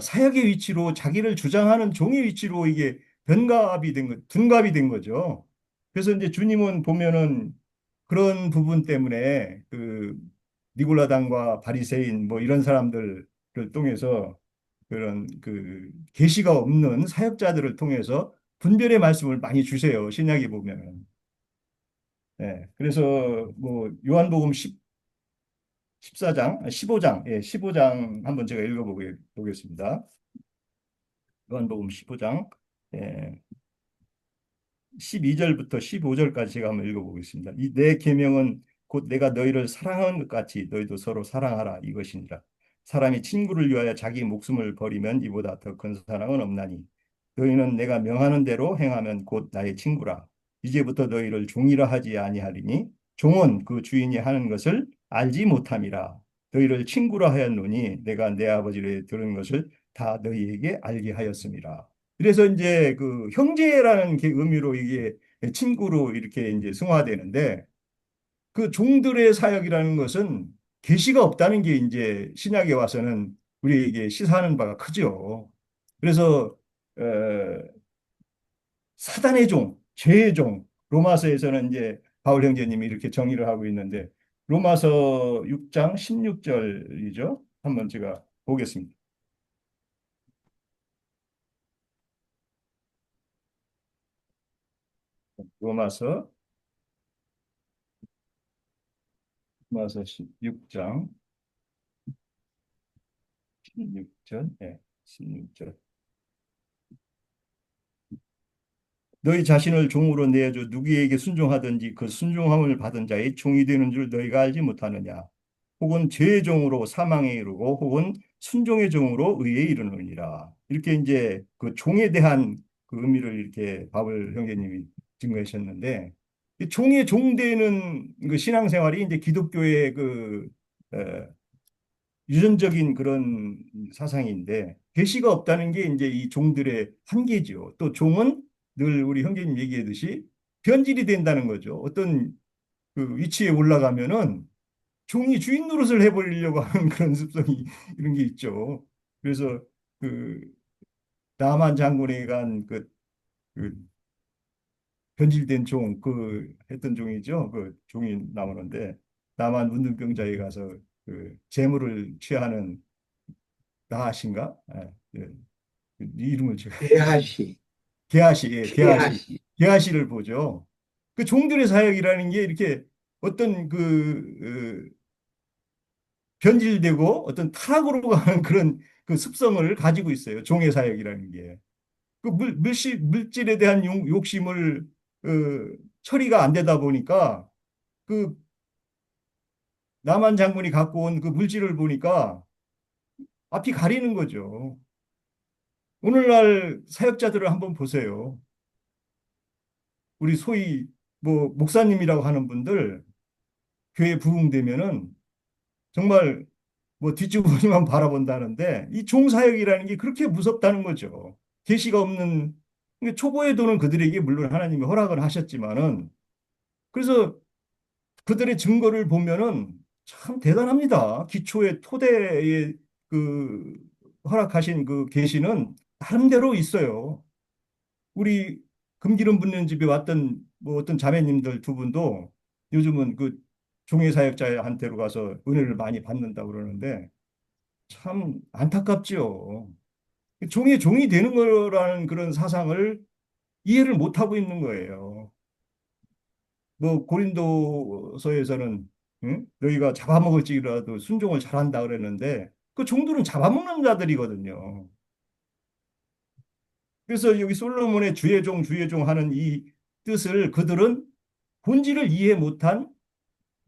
사역의 위치로 자기를 주장하는 종의 위치로 이게 변갑이 된 거, 둔갑이 된 거죠. 그래서 이제 주님은 보면은 그런 부분 때문에 그 니골라당과 바리새인 뭐 이런 사람들을 통해서 그런 그 계시가 없는 사역자들을 통해서 분별의 말씀을 많이 주세요. 신약에 보면은. 예. 그래서 뭐 요한복음 14장, 15장, 예, 15장 한번 제가 읽어보겠습니다. 요한복음 15장, 예, 12절부터 15절까지 제가 한번 읽어보겠습니다. 이 내 계명은 곧 내가 너희를 사랑하는 것 같이 너희도 서로 사랑하라 이것이니라. 사람이 친구를 위하여 자기 목숨을 버리면 이보다 더 큰 사랑은 없나니 너희는 내가 명하는 대로 행하면 곧 나의 친구라. 이제부터 너희를 종이라 하지 아니하리니 종은 그 주인이 하는 것을 알지 못함이라. 너희를 친구라 하였노니 내가 내 아버지를 들은 것을 다 너희에게 알게 하였음이라. 그래서 이제 그 형제라는 게 의미로 이게 친구로 이렇게 이제 승화되는데 그 종들의 사역이라는 것은 계시가 없다는 게 이제 신약에 와서는 우리에게 시사하는 바가 크죠. 그래서 어, 사단의 종, 죄의 종, 로마서에서는 이제 바울 형제님이 이렇게 정의를 하고 있는데 로마서 6장 16절이죠. 한번 제가 보겠습니다. 로마서 로마서 6장 16절, 예, 16절. 너희 자신을 종으로 내어줘 누구에게 순종하든지 그 순종함을 받은 자의 종이 되는 줄 너희가 알지 못하느냐. 혹은 죄의 종으로 사망에 이르고 혹은 순종의 종으로 의에 이르느니라. 이렇게 이제 그 종에 대한 그 의미를 이렇게 바울 형제님이 증거하셨는데 이 종의 종되는 그 신앙생활이 이제 기독교의 그 어, 유전적인 그런 사상인데 계시가 없다는 게 이제 이 종들의 한계죠. 또 종은 늘 우리 형제님 얘기했듯이 변질이 된다는 거죠. 어떤 그 위치에 올라가면은 종이 주인 노릇을 해버리려고 하는 그런 습성이 이런 게 있죠. 그래서 그 나만 장군에 간그 변질된 종, 그 했던 종이죠. 그 종이 나오는데 나만 문둥병자에 가서 그 재물을 취하는 나하신가? 예, 예. 이 이름을 제가 대하시, 게하시, 예, 게하시, 대하시. 게하시를 보죠. 그 종들의 사역이라는 게 이렇게 어떤 변질되고 어떤 타락으로 가는 그런 그 습성을 가지고 있어요. 종의 사역이라는 게. 그 물질에 대한 욕심을 처리가 안 되다 보니까 그 남한 장군이 갖고 온 그 물질을 보니까 앞이 가리는 거죠. 오늘날 사역자들을 한번 보세요. 우리 소위 뭐 목사님이라고 하는 분들 교회 부흥되면은 정말 뭐 뒷주머니만 바라본다는데 이 종사역이라는 게 그렇게 무섭다는 거죠. 계시가 없는 그러니까 초보의 도는 그들에게 물론 하나님이 허락을 하셨지만은 그래서 그들의 증거를 보면은 참 대단합니다. 기초의 토대에 그 허락하신 그 계시는 나름대로 있어요. 우리 금기름 붓는 집에 왔던 뭐 어떤 자매님들 두 분도 요즘은 그 종회 사역자한테로 가서 은혜를 많이 받는다고 그러는데 참 안타깝지요. 종이 되는 거라는 그런 사상을 이해를 못 하고 있는 거예요. 뭐 고린도서에서는 응? 너희가 잡아먹을지라도 순종을 잘한다 그랬는데 그 종들은 잡아먹는 자들이거든요. 그래서 여기 솔로몬의 주의 종 하는 이 뜻을 그들은 본질을 이해 못한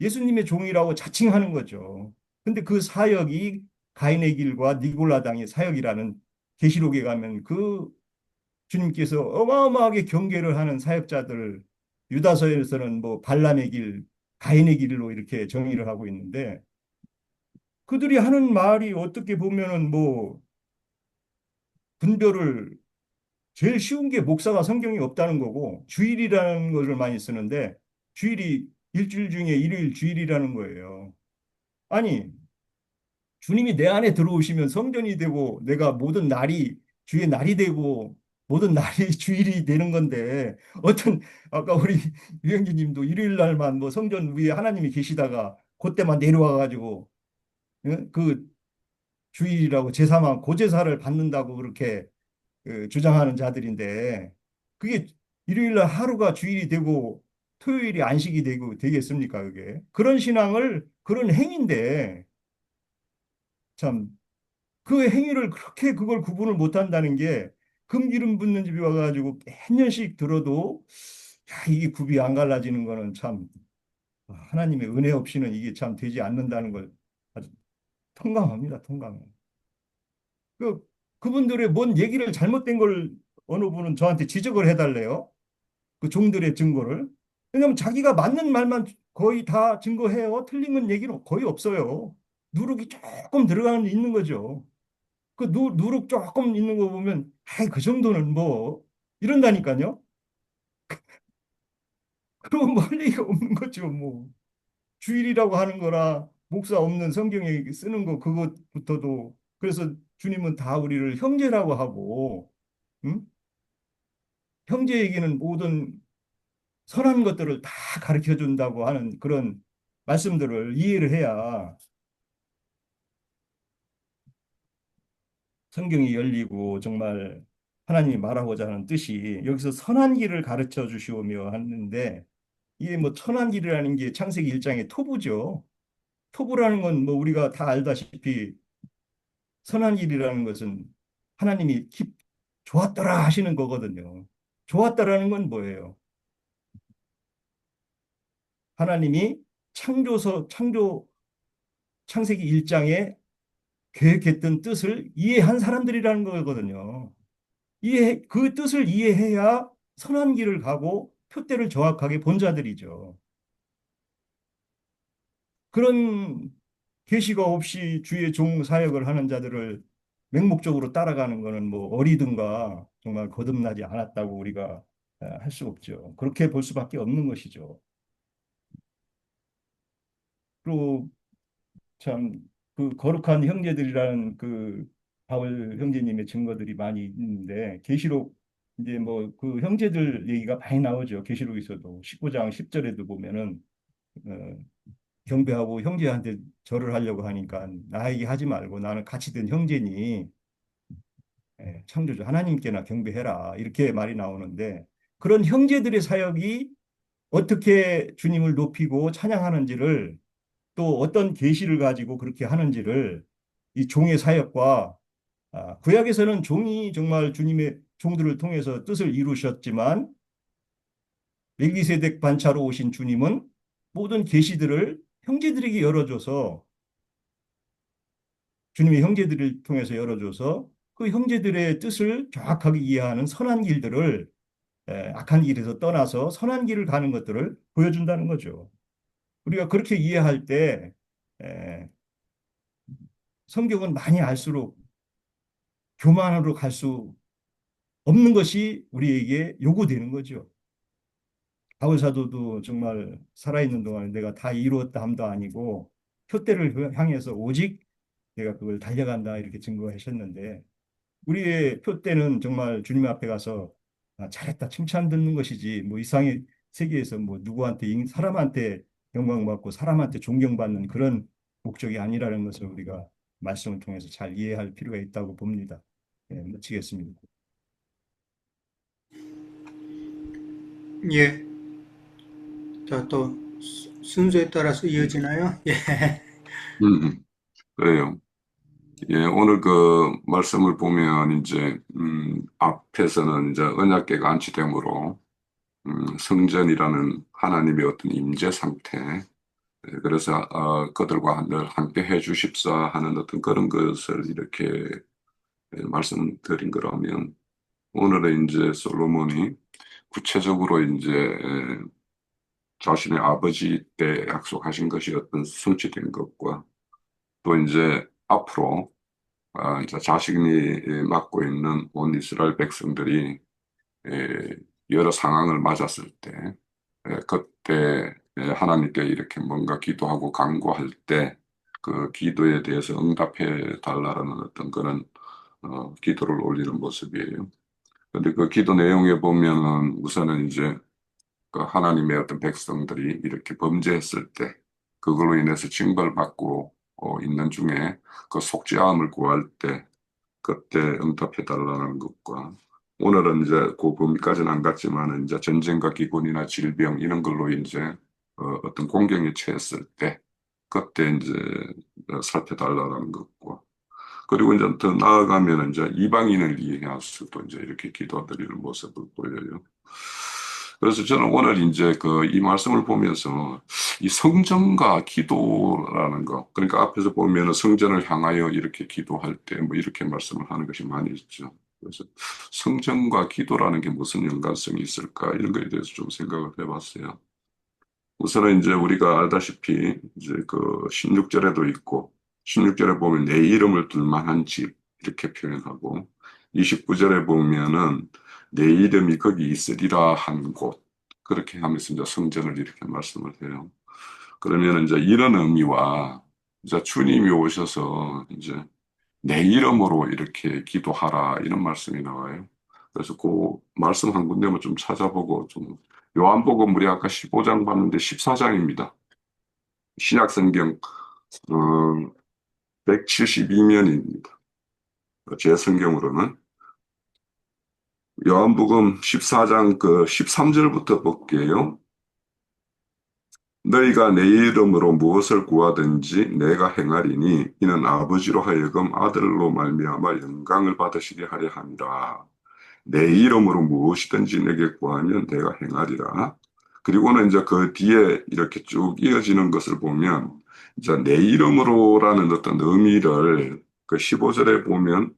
예수님의 종이라고 자칭하는 거죠. 근데 그 사역이 가인의 길과 니골라당의 사역이라는 계시록에 가면 그 주님께서 어마어마하게 경계를 하는 사역자들 유다서에서는 뭐 발람의 길, 가인의 길로 이렇게 정의를 하고 있는데 그들이 하는 말이 어떻게 보면은 뭐 분별을 제일 쉬운 게 목사가 성경이 없다는 거고 주일이라는 것을 많이 쓰는데 주일이 일주일 중에 일요일 주일이라는 거예요. 아니 주님이 내 안에 들어오시면 성전이 되고 내가 모든 날이 주의 날이 되고 모든 날이 주일이 되는 건데 어떤 아까 우리 유영진 님도 일요일 날만 뭐 성전 위에 하나님이 계시다가 그때만 내려와 가지고 그 주일이라고 제사만 고제사를 받는다고 그렇게 주장하는 자들인데 그게 일요일 날 하루가 주일이 되고 토요일이 안식이 되고 되겠습니까 그게 그런 신앙을 그런 행위인데 참 그 행위를 그렇게 그걸 구분을 못 한다는 게 금기름 붓는 집에 와가지고 몇 년씩 들어도 야, 이게 굽이 안 갈라지는 거는 참 하나님의 은혜 없이는 이게 참 되지 않는다는 걸 아주 통감합니다. 통감. 그 그분들의 뭔 얘기를 잘못된 걸 어느 분은 저한테 지적을 해달래요. 그 종들의 증거를. 왜냐하면 자기가 맞는 말만 거의 다 증거해요. 틀린 건 얘기는 거의 없어요. 누룩이 조금 들어가는 게 있는 거죠. 그 누룩 조금 있는 거 보면 아이 그 정도는 뭐 이런다니까요. 그럼 뭐 할 얘기가 없는 거죠. 뭐 주일이라고 하는 거라 목사 없는 성경에 쓰는 거 그것부터도 그래서 주님은 다 우리를 형제라고 하고 응? 형제에게는 모든 선한 것들을 다 가르쳐 준다고 하는 그런 말씀들을 이해를 해야 성경이 열리고 정말 하나님이 말하고자 하는 뜻이 여기서 선한 길을 가르쳐 주시오며 하는데 이게 뭐 선한 길이라는 게 창세기 1장의 토부죠. 토부라는 건 뭐 우리가 다 알다시피 선한 길이라는 것은 하나님이 좋았더라 하시는 거거든요. 좋았더라는 건 뭐예요? 하나님이 창세기 1장에 계획했던 뜻을 이해한 사람들이라는 거거든요. 그 뜻을 이해해야 선한 길을 가고 표대를 정확하게 본 자들이죠. 그런 계시가 없이 주의 종 사역을 하는 자들을 맹목적으로 따라가는 것은 뭐 어리든가 정말 거듭나지 않았다고 우리가 할 수 없죠. 그렇게 볼 수밖에 없는 것이죠. 그리고 참 그 거룩한 형제들이라는 그 바울 형제님의 증거들이 많이 있는데 계시록 이제 뭐 그 형제들 얘기가 많이 나오죠. 계시록에서도 19장 10절에도 보면은 어, 경배하고 형제한테 절을 하려고 하니까 나에게 하지 말고 나는 같이 된 형제니 창조주 하나님께나 경배해라 이렇게 말이 나오는데 그런 형제들의 사역이 어떻게 주님을 높이고 찬양하는지를 또 어떤 계시를 가지고 그렇게 하는지를 이 종의 사역과 구약에서는 종이 정말 주님의 종들을 통해서 뜻을 이루셨지만 멜기세덱 반차로 오신 주님은 모든 계시들을 형제들에게 열어줘서 주님의 형제들을 통해서 열어줘서 그 형제들의 뜻을 정확하게 이해하는 선한 길들을 악한 길에서 떠나서 선한 길을 가는 것들을 보여준다는 거죠. 우리가 그렇게 이해할 때 에, 성경은 많이 알수록 교만으로 갈 수 없는 것이 우리에게 요구되는 거죠. 바울 사도도 정말 살아있는 동안 내가 다 이루었다 함도 아니고 표대를 향해서 오직 내가 그걸 달려간다 이렇게 증거하셨는데 우리의 표대는 정말 주님 앞에 가서 잘했다 칭찬 듣는 것이지 뭐 이상의 세계에서 뭐 누구한테 사람한테 영광받고 사람한테 존경받는 그런 목적이 아니라는 것을 우리가 말씀을 통해서 잘 이해할 필요가 있다고 봅니다. 예, 마치겠습니다. 예. 자, 또 순서에 따라서 이어지나요? 예. 음, 그래요. 예, 오늘 그 말씀을 보면 이제, 앞에서는 이제 언약궤가 안치됨으로, 성전이라는 하나님의 어떤 임재 상태, 예, 그래서, 그들과 늘 함께 해 주십사 하는 어떤 그런 것을 이렇게 말씀드린 거라면, 오늘은 이제 솔로몬이 구체적으로 이제 자신의 아버지 때 약속하신 것이 어떤 성취된 것과 또 이제 앞으로 이제 자신이 맡고 있는 온 이스라엘 백성들이 에, 여러 상황을 맞았을 때 그때 하나님께 이렇게 뭔가 기도하고 간구할 때 그 기도에 대해서 응답해 달라는 어떤 그런 기도를 올리는 모습이에요. 근데 그 기도 내용에 보면은 우선은 이제 그 하나님의 어떤 백성들이 이렇게 범죄했을 때 그걸로 인해서 징벌받고 있는 중에 그 속죄함을 구할 때 그때 응답해 달라는 것과 오늘은 이제 그 범위까지는 안 갔지만 이제 전쟁과 기근이나 질병 이런 걸로 이제 어떤 공경에 처했을 때 그때 이제 살펴달라는 것과 그리고 이제 더 나아가면 이제 이방인을 이해해서도 이제 이렇게 기도드리는 모습을 보여요. 그래서 저는 오늘 이제 그 이 말씀을 보면서 이 성전과 기도라는 거, 그러니까 앞에서 보면은 성전을 향하여 이렇게 기도할 때 뭐 이렇게 말씀을 하는 것이 많이 있죠. 그래서 성전과 기도라는 게 무슨 연관성이 있을까 이런 거에 대해서 좀 생각을 해봤어요. 우선은 이제 우리가 알다시피 이제 그 16절에도 있고 16절에 보면 내 이름을 둘 만한 집 이렇게 표현하고 29절에 보면은 내 이름이 거기 있으리라 한 곳 그렇게 하면서 이제 성전을 이렇게 말씀을 해요. 그러면 이제 이런 의미와 이제 주님이 오셔서 이제 내 이름으로 이렇게 기도하라 이런 말씀이 나와요. 그래서 그 말씀 한 군데만 좀 찾아보고 좀 요한복음 우리 아까 15장 봤는데 14장입니다. 신약성경 172면입니다. 제 성경으로는 요한복음 14장 그 13절부터 볼게요. 너희가 내 이름으로 무엇을 구하든지 내가 행하리니 이는 아버지로 하여금 아들로 말미암아 영광을 받으시게 하려 함이라. 내 이름으로 무엇이든지 내게 구하면 내가 행하리라. 그리고는 이제 그 뒤에 이렇게 쭉 이어지는 것을 보면 이제 내 이름으로라는 어떤 의미를 그 15절에 보면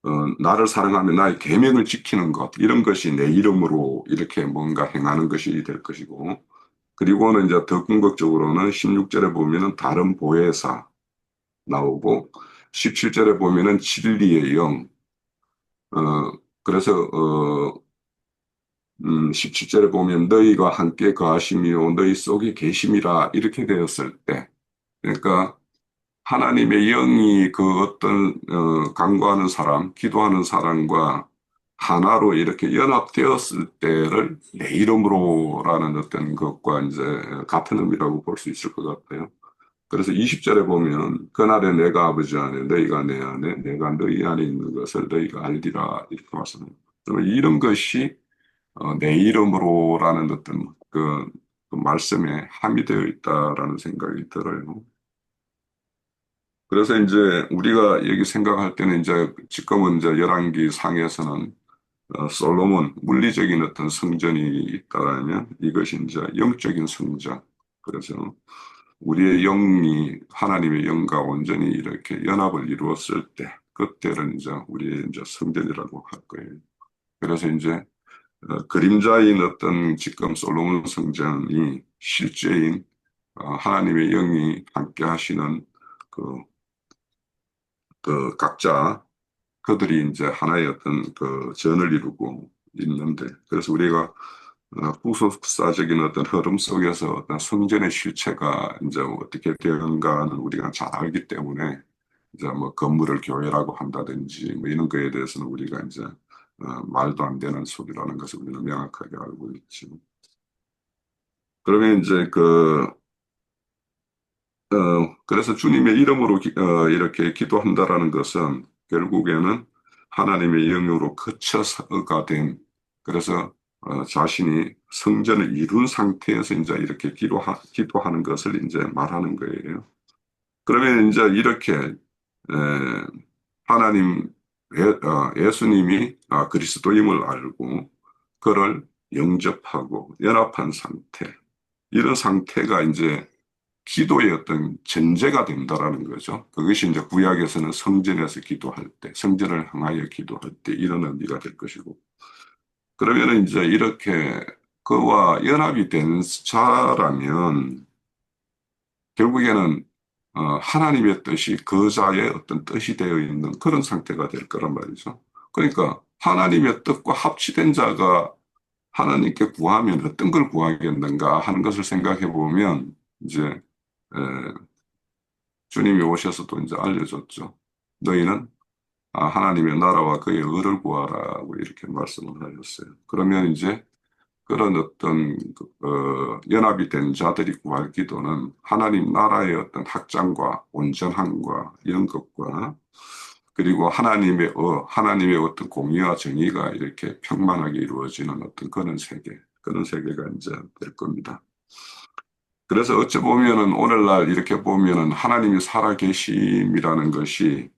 어, 나를 사랑하며 나의 계명을 지키는 것 이런 것이 내 이름으로 이렇게 뭔가 행하는 것이 될 것이고 그리고는 이제 더 궁극적으로는 16절에 보면은 다른 보혜사 나오고 17절에 보면은 진리의 영 그래서 17절에 보면 너희가 함께 거하시며 너희 속에 계심이라 이렇게 되었을 때 그러니까 하나님의 영이 그 어떤 간구하는 사람, 기도하는 사람과 하나로 이렇게 연합되었을 때를 내 이름으로라는 어떤 것과 이제 같은 의미라고 볼 수 있을 것 같아요. 그래서 20절에 보면 그날에 내가 아버지 안에 너희가 내 안에 내가 너희 안에 있는 것을 너희가 알리라 이렇게 말씀합니다. 그러면 이런 것이 내 이름으로라는 어떤 그 말씀에 함의되어 있다라는 생각이 들어요. 그래서 이제 우리가 여기 생각할 때는 이제 지금은 이제 열왕기 상에서는 솔로몬 물리적인 어떤 성전이 있다라면 이것이 이제 영적인 성전. 그래서 우리의 영이 하나님의 영과 온전히 이렇게 연합을 이루었을 때 그때를 이제 우리의 이제 성전이라고 할 거예요. 그래서 이제 그림자인 어떤 지금 솔로몬 성전이 실제인 하나님의 영이 함께 하시는 그, 그 각자 그들이 이제 하나의 어떤 그 전을 이루고 있는데 그래서 우리가 후속사적인 어떤 흐름 속에서 어떤 성전의 실체가 이제 어떻게 되는가는 우리가 잘 알기 때문에 이제 뭐 건물을 교회라고 한다든지 뭐 이런 거에 대해서는 우리가 이제 말도 안 되는 소리라는 것을 우리는 명확하게 알고 있죠. 그러면 이제 그래서 주님의 이름으로 이렇게 기도한다라는 것은 결국에는 하나님의 영으로 거쳐서가 된, 그래서 자신이 성전을 이룬 상태에서 이제 이렇게 기도하는 것을 이제 말하는 거예요. 그러면 이제 이렇게 에, 하나님 예수님이 그리스도임을 알고 그를 영접하고 연합한 상태, 이런 상태가 이제 기도의 어떤 전제가 된다라는 거죠. 그것이 이제 구약에서는 성전에서 기도할 때, 성전을 향하여 기도할 때 이런 의미가 될 것이고. 그러면은 이제 이렇게 그와 연합이 된 자라면 결국에는 하나님의 뜻이 그 자의 어떤 뜻이 되어 있는 그런 상태가 될 거란 말이죠. 그러니까 하나님의 뜻과 합치된 자가 하나님께 구하면 어떤 걸 구하겠는가 하는 것을 생각해 보면 이제 에, 주님이 오셔서도 이제 알려줬죠. 너희는 하나님의 나라와 그의 의를 구하라고 이렇게 말씀을 하셨어요. 그러면 이제 그런 어떤 연합이 된 자들이 구할 기도는 하나님 나라의 어떤 확장과 온전함과 이런 것과 그리고 하나님의 어떤 공의와 정의가 이렇게 평만하게 이루어지는 어떤 그런 세계가 이제 될 겁니다. 그래서 어찌 보면은 오늘날 이렇게 보면은 하나님이 살아계심이라는 것이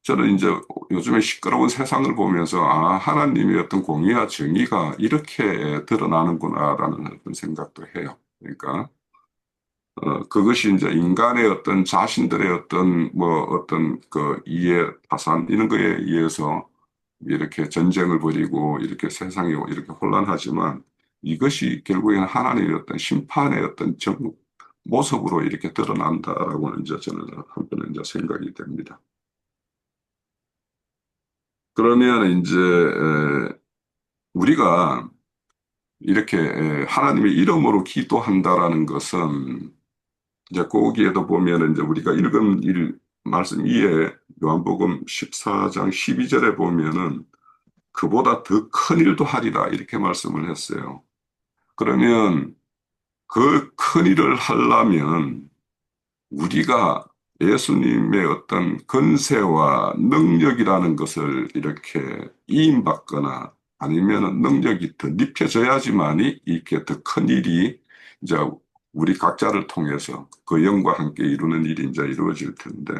저는 이제 요즘에 시끄러운 세상을 보면서 하나님의 어떤 공의와 정의가 이렇게 드러나는구나라는 어떤 생각도 해요. 그러니까 그것이 이제 인간의 어떤 자신들의 어떤 뭐 어떤 그 이해 파산 이런 거에 의해서 이렇게 전쟁을 벌이고 이렇게 세상이 이렇게 혼란하지만 이것이 결국에는 하나님의 어떤 심판의 어떤 모습으로 이렇게 드러난다라고 이제 저는 한편은 이제 생각이 됩니다. 그러면 이제 우리가 이렇게 하나님의 이름으로 기도한다라는 것은 이제 거기에도 보면 이제 우리가 읽은 말씀 이에 요한복음 14장 12절에 보면은 그보다 더 큰 일도 하리라 이렇게 말씀을 했어요. 그러면 그 큰 일을 하려면 우리가 예수님의 어떤 권세와 능력이라는 것을 이렇게 이임받거나 아니면 능력이 더 입혀져야지만이 이렇게 더 큰 일이 이제 우리 각자를 통해서 그 영과 함께 이루는 일이 이제 이루어질 텐데.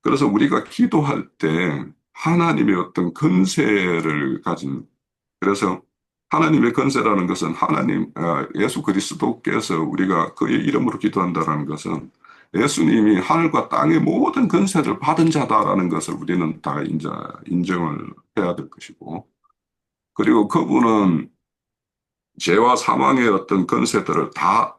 그래서 우리가 기도할 때 하나님의 어떤 권세를 가진, 그래서 하나님의 권세라는 것은 예수 그리스도께서 우리가 그의 이름으로 기도한다라는 것은 예수님이 하늘과 땅의 모든 권세를 받은 자다라는 것을 우리는 다 이제 인정을 해야 될 것이고, 그리고 그분은 죄와 사망의 어떤 권세들을 다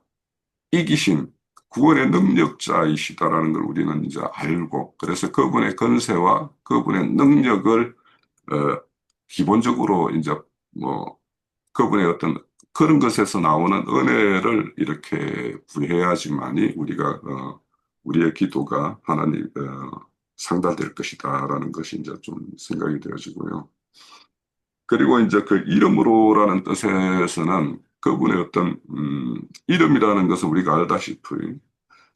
이기신 구원의 능력자이시다라는 걸 우리는 이제 알고, 그래서 그분의 권세와 그분의 능력을 기본적으로 이제 뭐 그분의 어떤 그런 것에서 나오는 은혜를 이렇게 구해야지만이 우리의 기도가 하나님 상달될 것이다라는 것이 이제 좀 생각이 되어지고요. 그리고 이제 그 이름으로라는 뜻에서는 그분의 어떤 이름이라는 것은 우리가 알다시피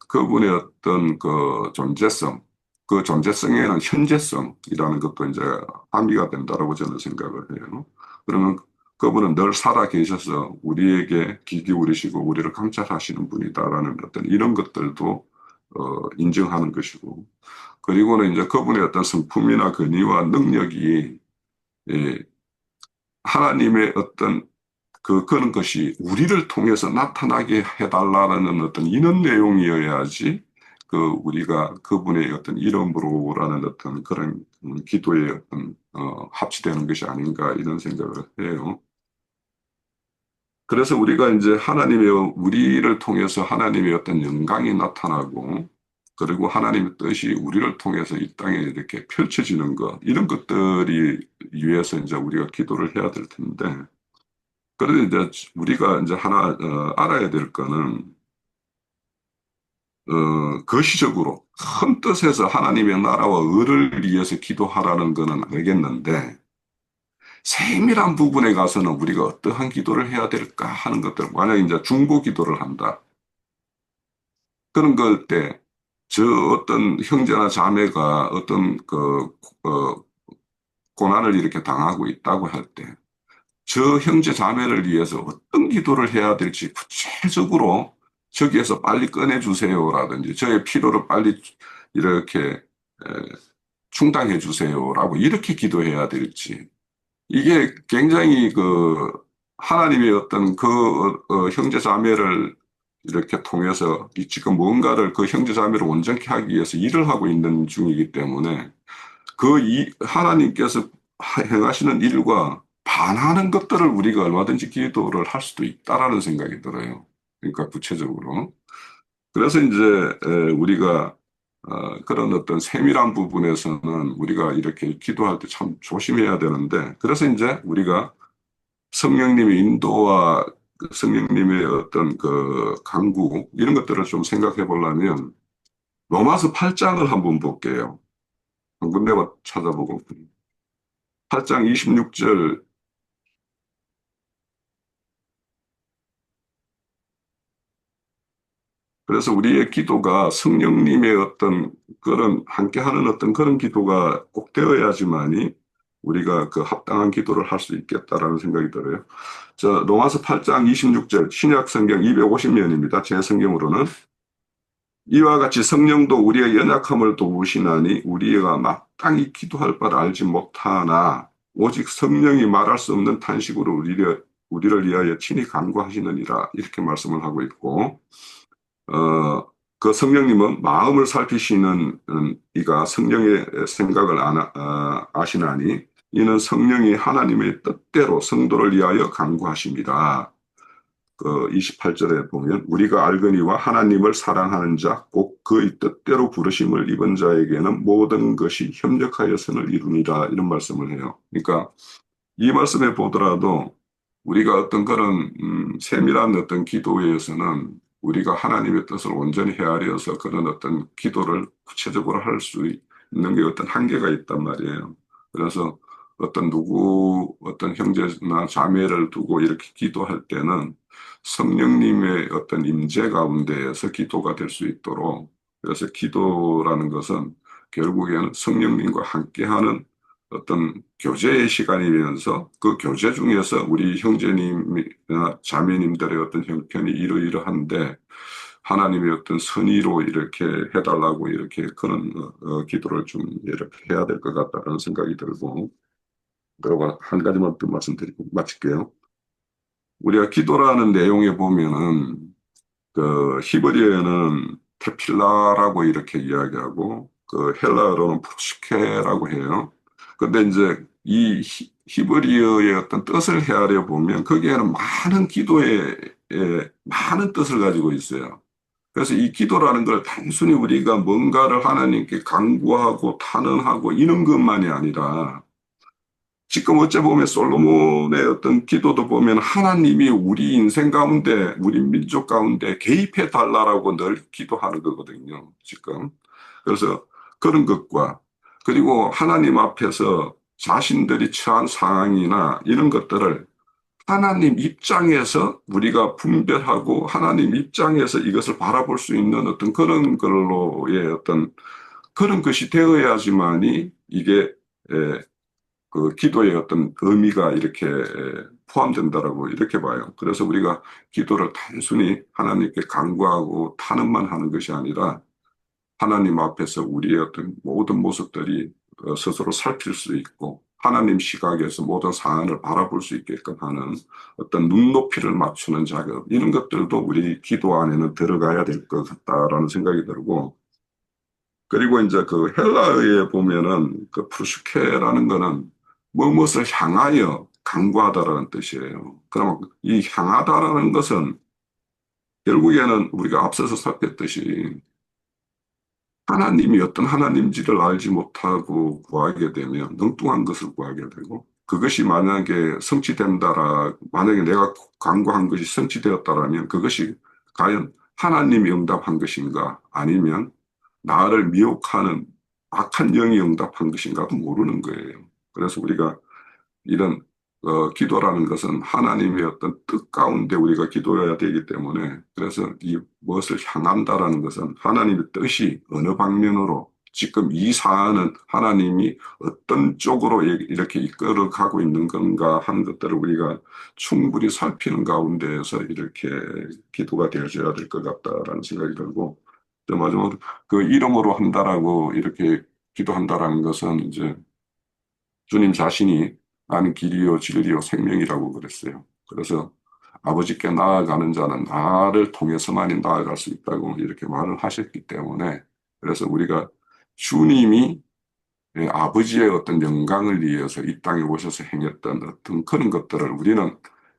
그분의 어떤 그 존재성, 그 존재성에는 현재성이라는 것도 이제 함의가 된다라고 저는 생각을 해요. 그러면 그분은 늘 살아 계셔서 우리에게 귀 기울이시고 우리를 감찰하시는 분이다라는 어떤 이런 것들도 인정하는 것이고, 그리고는 이제 그분의 어떤 성품이나 권위와 능력이 예, 하나님의 어떤 그런 것이 우리를 통해서 나타나게 해달라는 어떤 이런 내용이어야지 우리가 그분의 어떤 이름으로라는 어떤 그런 기도의 어떤 합치되는 것이 아닌가 이런 생각을 해요. 그래서 우리가 이제 우리를 통해서 하나님의 어떤 영광이 나타나고 그리고 하나님의 뜻이 우리를 통해서 이 땅에 이렇게 펼쳐지는 것, 이런 것들이 위해서 이제 우리가 기도를 해야 될 텐데, 그런데 이제 우리가 이제 하나 알아야 될 거는 거시적으로 큰 뜻에서 하나님의 나라와 의를 위해서 기도하라는 것은 알겠는데, 세밀한 부분에 가서는 우리가 어떠한 기도를 해야 될까 하는 것들, 만약에 이제 중보 기도를 한다. 그런 걸 때, 저 어떤 형제나 자매가 어떤 어, 고난을 이렇게 당하고 있다고 할 때, 저 형제 자매를 위해서 어떤 기도를 해야 될지 구체적으로 저기에서 빨리 꺼내주세요라든지, 저의 필요를 빨리 이렇게 충당해 주세요라고 이렇게 기도해야 될지, 이게 굉장히 하나님의 어떤 형제 자매를 이렇게 통해서 지금 뭔가를 그 형제 자매를 온전케 하기 위해서 일을 하고 있는 중이기 때문에 하나님께서 행하시는 일과 반하는 것들을 우리가 얼마든지 기도를 할 수도 있다라는 생각이 들어요. 그러니까 구체적으로. 그래서 이제 우리가 그런 어떤 세밀한 부분에서는 우리가 이렇게 기도할 때 참 조심해야 되는데, 그래서 이제 우리가 성령님의 인도와 그 성령님의 어떤 강구, 이런 것들을 좀 생각해 보려면 로마서 8장을 한번 볼게요. 한 군데만 찾아보고. 8장 26절. 그래서 우리의 기도가 성령님의 어떤 그런 함께하는 어떤 그런 기도가 꼭 되어야지만이 우리가 그 합당한 기도를 할 수 있겠다라는 생각이 들어요. 로마서 8장 26절 신약 성경 250면입니다. 제 성경으로는 이와 같이 성령도 우리의 연약함을 도우시나니 우리가 마땅히 기도할 바를 알지 못하나 오직 성령이 말할 수 없는 탄식으로 우리를 위하여 친히 간구하시느니라, 이렇게 말씀을 하고 있고, 그 성령님은 마음을 살피시는 이가 성령의 생각을 아시나니 이는 성령이 하나님의 뜻대로 성도를 위하여 간구하십니다. 28절에 보면 우리가 알거니와 하나님을 사랑하는 자 곧 그의 뜻대로 부르심을 입은 자에게는 모든 것이 협력하여서는 이루니라, 이런 말씀을 해요. 그러니까 이 말씀에 보더라도 우리가 어떤 그런 세밀한 어떤 기도에서는 우리가 하나님의 뜻을 온전히 헤아려서 그런 어떤 기도를 구체적으로 할 수 있는 게 어떤 한계가 있단 말이에요. 그래서 어떤 형제나 자매를 두고 이렇게 기도할 때는 성령님의 어떤 임재 가운데에서 기도가 될 수 있도록, 그래서 기도라는 것은 결국에는 성령님과 함께하는 어떤 교제의 시간이면서 그 교제 중에서 우리 형제님이나 자매님들의 어떤 형편이 이러이러한데 하나님의 어떤 선의로 이렇게 해달라고 이렇게 그런 기도를 좀 이렇게 해야 될 것 같다는 생각이 들고, 그리고 한 가지만 더 말씀드리고 마칠게요. 우리가 기도라는 내용에 보면은 히브리어에는 테필라라고 이렇게 이야기하고 헬라어로는 프로시케라고 해요. 근데 이제 이 히브리어의 어떤 뜻을 헤아려 보면 거기에는 많은 기도의 많은 뜻을 가지고 있어요. 그래서 이 기도라는 걸 단순히 우리가 뭔가를 하나님께 간구하고 탄원하고 이런 것만이 아니라, 지금 어째 보면 솔로몬의 어떤 기도도 보면 하나님이 우리 인생 가운데, 우리 민족 가운데 개입해 달라고 늘 기도하는 거거든요, 지금. 그래서 그런 것과, 그리고 하나님 앞에서 자신들이 처한 상황이나 이런 것들을 하나님 입장에서 우리가 분별하고 하나님 입장에서 이것을 바라볼 수 있는 어떤 그런 걸로의 어떤 그런 것이 되어야지만이 이게 기도의 어떤 의미가 이렇게 포함된다라고 이렇게 봐요. 그래서 우리가 기도를 단순히 하나님께 간구하고 탄원만 하는 것이 아니라 하나님 앞에서 우리의 어떤 모든 모습들이 스스로 살필 수 있고 하나님 시각에서 모든 사안을 바라볼 수 있게끔 하는 어떤 눈높이를 맞추는 작업, 이런 것들도 우리 기도 안에는 들어가야 될 것 같다라는 생각이 들고, 그리고 이제 헬라어에 보면은 프루스케라는 거는 무엇을 향하여 강구하다라는 뜻이에요. 그러면 이 향하다라는 것은 결국에는 우리가 앞서서 살폈듯이 하나님이 어떤 하나님인지를 알지 못하고 구하게 되면 엉뚱한 것을 구하게 되고, 그것이 만약에 성취된다라, 만약에 내가 간구한 것이 성취되었다라면 그것이 과연 하나님이 응답한 것인가 아니면 나를 미혹하는 악한 영이 응답한 것인가도 모르는 거예요. 그래서 우리가 이런 기도라는 것은 하나님의 어떤 뜻 가운데 우리가 기도해야 되기 때문에, 그래서 이 무엇을 향한다라는 것은 하나님의 뜻이 어느 방면으로 지금 이 사안은 하나님이 어떤 쪽으로 이렇게 이끌어 가고 있는 건가 하는 것들을 우리가 충분히 살피는 가운데에서 이렇게 기도가 되어져야 될 것 같다라는 생각이 들고, 또 마지막으로 그 이름으로 한다라고 이렇게 기도한다라는 것은 이제 주님 자신이 나는 길이요 진리요 생명이라고 그랬어요. 그래서 아버지께 나아가는 자는 나를 통해서만이 나아갈 수 있다고 이렇게 말을 하셨기 때문에, 그래서 우리가 주님이 아버지의 어떤 영광을 위해서 이 땅에 오셔서 행했던 어떤 그런 것들을 우리는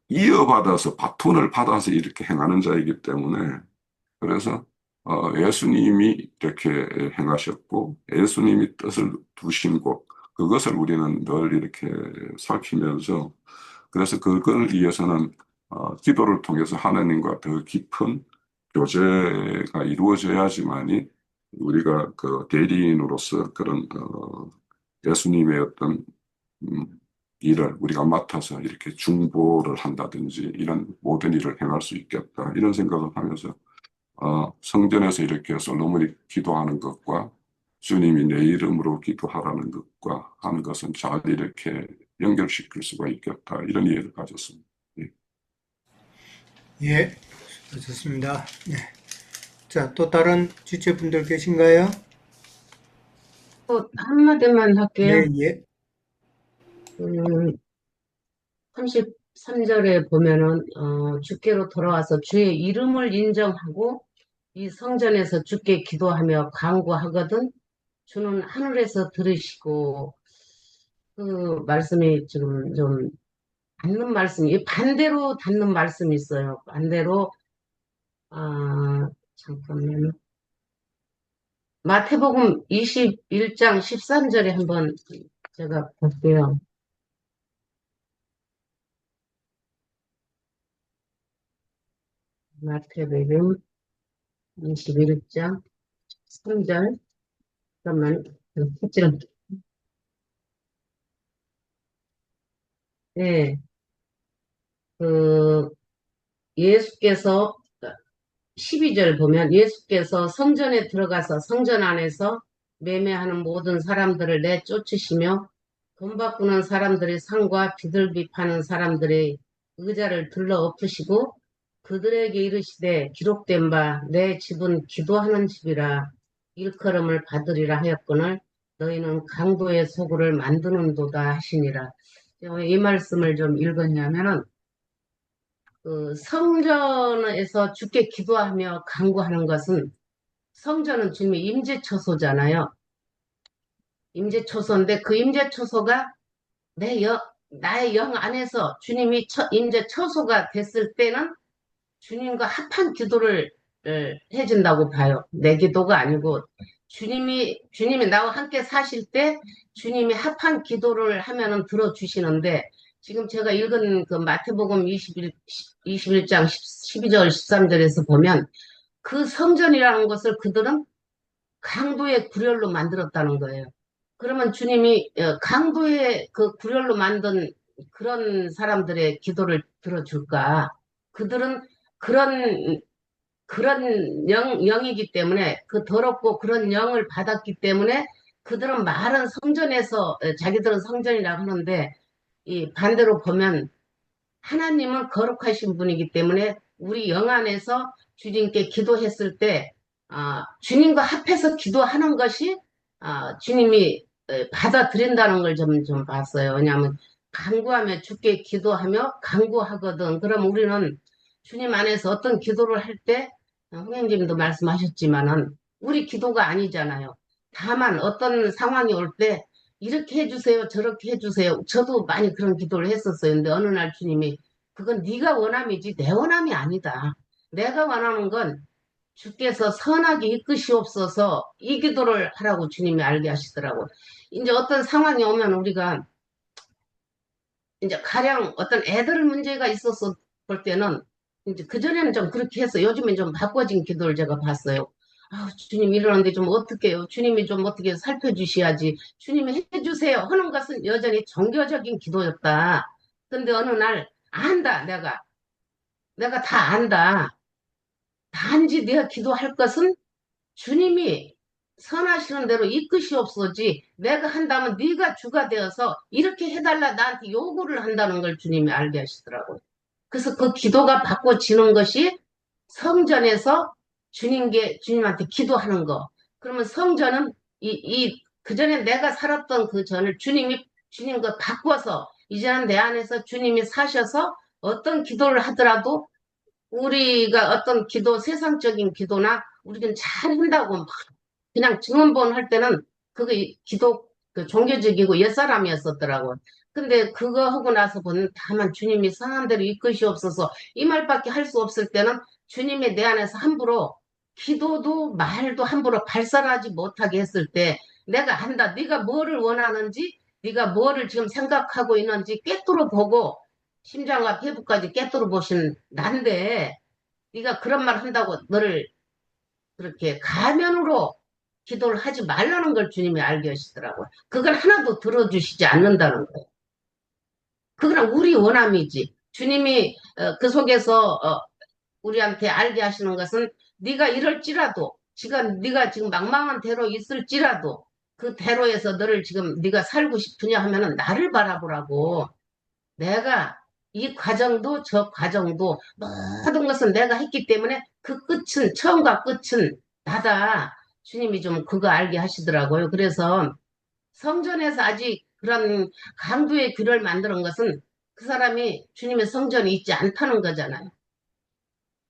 이어받아서 바톤을 받아서 이렇게 행하는 자이기 때문에, 그래서 예수님이 이렇게 행하셨고 예수님이 뜻을 두신 곳, 그것을 우리는 늘 이렇게 살피면서, 그래서 그걸 위해서는 기도를 통해서 하나님과 더 깊은 교제가 이루어져야지만이 우리가 그 대리인으로서 그런 예수님의 어떤 음, 일을 우리가 맡아서 이렇게 중보를 한다든지 이런 모든 일을 행할 수 있겠다, 이런 생각을 하면서 성전에서 이렇게 솔로몬이 기도하는 것과 주님이 내 이름으로 기도하라는 것과 하는 것은 잘 이렇게 연결시킬 수가 있겠다, 이런 이해를 가졌습니다. 예. 예, 좋습니다. 네. 자, 또 다른 주체분들 계신가요? 또 한마디만 할게요. 예, 예. 33절에 보면은, 주께로 돌아와서 주의 이름을 인정하고 이 성전에서 주께 기도하며 간구하거든 주는 하늘에서 들으시고, 그 말씀이 지금 좀 닿는 말씀이, 반대로 닿는 말씀이 있어요. 반대로, 잠깐만요. 마태복음 21장 13절에 한번 제가 볼게요. 마태복음 21장 3절. 잠깐만, 좀, 네, 그, 예수께서, 12절 보면 예수께서 성전에 들어가서 성전 안에서 매매하는 모든 사람들을 내쫓으시며 돈 바꾸는 사람들의 상과 비둘기 파는 사람들의 의자를 들러 엎으시고 그들에게 이르시되 기록된 바 내 집은 기도하는 집이라 일컬음을 받으리라 하였거늘 너희는 강도의 소굴을 만드는도다 하시니라. 이 말씀을 좀 읽었냐면은 그 성전에서 주께 기도하며 간구하는 것은, 성전은 주님의 임재처소잖아요. 임재처소인데 그 임재처소가 나의 영 안에서 주님이 임재처소가 됐을 때는 주님과 합한 기도를 해준다고 봐요. 내 기도가 아니고 주님이 나와 함께 사실 때 주님이 합한 기도를 하면은 들어주시는데, 지금 제가 읽은 그 마태복음 21장 12절 13절에서 보면 그 성전이라는 것을 그들은 강도의 구렬로 만들었다는 거예요. 그러면 주님이 강도의 그 구렬로 만든 그런 사람들의 기도를 들어줄까? 그들은 그런 영이기 때문에, 그 더럽고 그런 영을 받았기 때문에 그들은 말은 성전에서 자기들은 성전이라고 하는데, 이 반대로 보면 하나님은 거룩하신 분이기 때문에 우리 영 안에서 주님께 기도했을 때 주님과 합해서 기도하는 것이 주님이 받아들인다는 걸 좀 봤어요. 왜냐하면 간구하며 주께 기도하며 간구하거든. 그럼 우리는 주님 안에서 어떤 기도를 할 때, 홍영님도 말씀하셨지만은 우리 기도가 아니잖아요. 다만 어떤 상황이 올 때 이렇게 해주세요, 저렇게 해주세요. 저도 많이 그런 기도를 했었어요. 근데 어느 날 주님이 그건 네가 원함이지 내 원함이 아니다. 내가 원하는 건 주께서 선하게 이끄시옵소서, 이 기도를 하라고 주님이 알게 하시더라고. 이제 어떤 상황이 오면 우리가 이제 가령 어떤 애들 문제가 있었을 볼 때는 이제 그전에는 좀 그렇게 했어. 요즘엔 좀 바꿔진 기도를 제가 봤어요. 아, 주님 이러는데 좀 어떡해요? 주님이 좀 어떻게 살펴주셔야지. 주님이 해주세요. 하는 것은 여전히 종교적인 기도였다. 근데 어느 날 안다. 내가 다 안다. 단지 내가 기도할 것은 주님이 선하시는 대로 이끄시옵소지. 내가 한다면 네가 주가 되어서 이렇게 해달라 나한테 요구를 한다는 걸 주님이 알게 하시더라고요. 그래서 그 기도가 바꿔지는 것이 성전에서 주님한테 기도하는 거. 그러면 성전은 그전에 내가 살았던 그 전을 주님 그 바꿔서, 이제는 내 안에서 주님이 사셔서 어떤 기도를 하더라도 우리가 어떤 기도, 세상적인 기도나 우리는 잘한다고 막 그냥 증언본 할 때는 그게 기도, 그 종교적이고 옛사람이었었더라고요. 근데 그거 하고 나서 보면 다만 주님이 선한 대로 이끄시옵소서 이 말밖에 할 수 없을 때는 주님이 내 안에서 함부로 기도도 말도 함부로 발설하지 못하게 했을 때 내가 한다. 네가 뭐를 원하는지 네가 뭐를 지금 생각하고 있는지 꿰뚫어 보고 심장과 폐부까지 꿰뚫어 보신 난데 네가 그런 말 한다고 너를 그렇게 가면으로 기도를 하지 말라는 걸 주님이 알게 하시더라고요. 그걸 하나도 들어주시지 않는다는 거예요. 그거는 우리 원함이지. 주님이 그 속에서 우리한테 알게 하시는 것은 네가 이럴지라도 지금 네가 지금 망망한 대로 있을지라도 그 대로에서 너를 지금 네가 살고 싶으냐 하면은 나를 바라보라고. 내가 이 과정도 저 과정도 모든 것은 내가 했기 때문에 그 끝은 처음과 끝은 나다. 주님이 좀 그거 알게 하시더라고요. 그래서 성전에서 아직 그런 강도의 규를 만드는 것은 그 사람이 주님의 성전이 있지 않다는 거잖아요.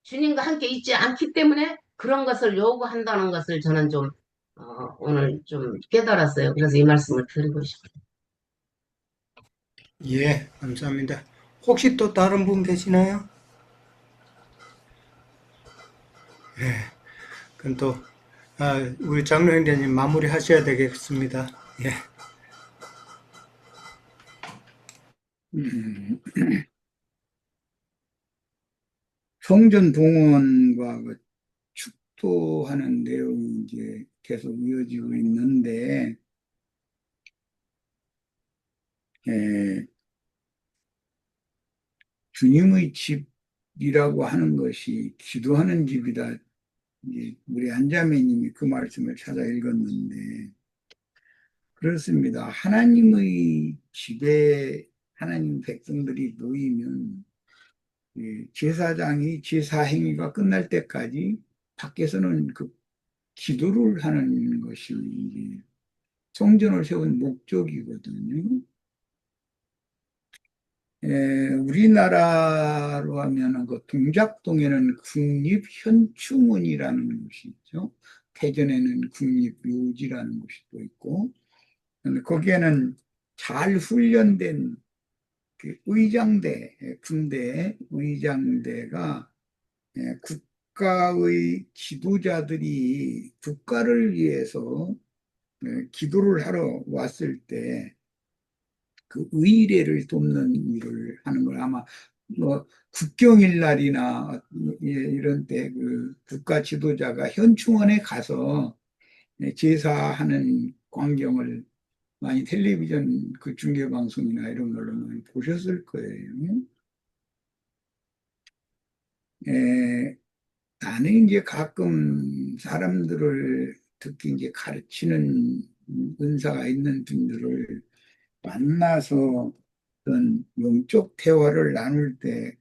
주님과 함께 있지 않기 때문에 그런 것을 요구한다는 것을 저는 좀 오늘 좀 깨달았어요. 그래서 이 말씀을 드리고 싶어요. 예, 감사합니다. 혹시 또 다른 분 계시나요? 그럼 또 우리 장로 형제님 마무리 하셔야 되겠습니다. 예. 음, 성전 봉헌과 그 축도하는 내용이 이제 계속 이어지고 있는데, 에, 주님의 집이라고 하는 것이 기도하는 집이다. 이제 우리 한자매님이 그 말씀을 찾아 읽었는데, 그렇습니다. 하나님의 집에 하나님 백성들이 모이면 제사장이 제사행위가 끝날 때까지 밖에서는 그 기도를 하는 것이 이제 성전을 세운 목적이거든요. 우리나라로 하면 그 동작동에는 국립현충원이라는 곳이 있죠. 대전에는 국립묘지라는 곳이 또 있고, 거기에는 잘 훈련된 그 의장대, 군대 의장대가 국가의 지도자들이 국가를 위해서 기도를 하러 왔을 때 그 의례를 돕는 일을 하는 걸 아마 뭐 국경일 날이나 이런 때 그 국가 지도자가 현충원에 가서 제사하는 광경을 많이 텔레비전 그 중계 방송이나 이런 걸로 많이 보셨을 거예요. 에, 나는 이제 가끔 사람들을 특히 이제 가르치는 은사가 있는 분들을 만나서 어떤 영적 대화를 나눌 때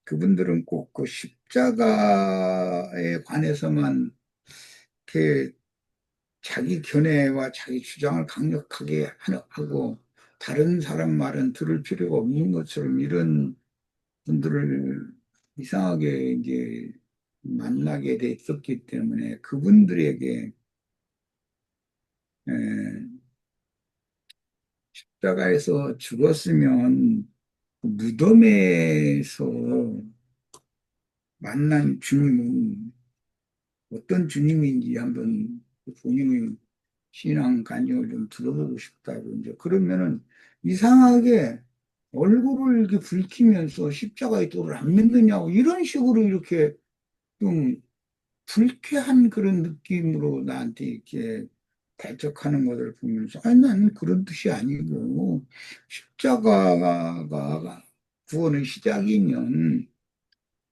그분들은 꼭 그 십자가에 관해서만 이렇게 자기 견해와 자기 주장을 강력하게 하고 다른 사람 말은 들을 필요가 없는 것처럼 이런 분들을 이상하게 이제 만나게 됐었기 때문에 그분들에게 에, 십자가에서 죽었으면 그 무덤에서 만난 주님은 어떤 주님인지 한번 본인의 신앙 간증을 좀 들어보고 싶다고 이제 그러면은 이상하게 얼굴을 이렇게 붉히면서 십자가의 도를 안 믿느냐고 이런 식으로 이렇게 좀 불쾌한 그런 느낌으로 나한테 이렇게 대적하는 것을 보면서 아니 나는 그런 뜻이 아니고 십자가가 구원의 시작이면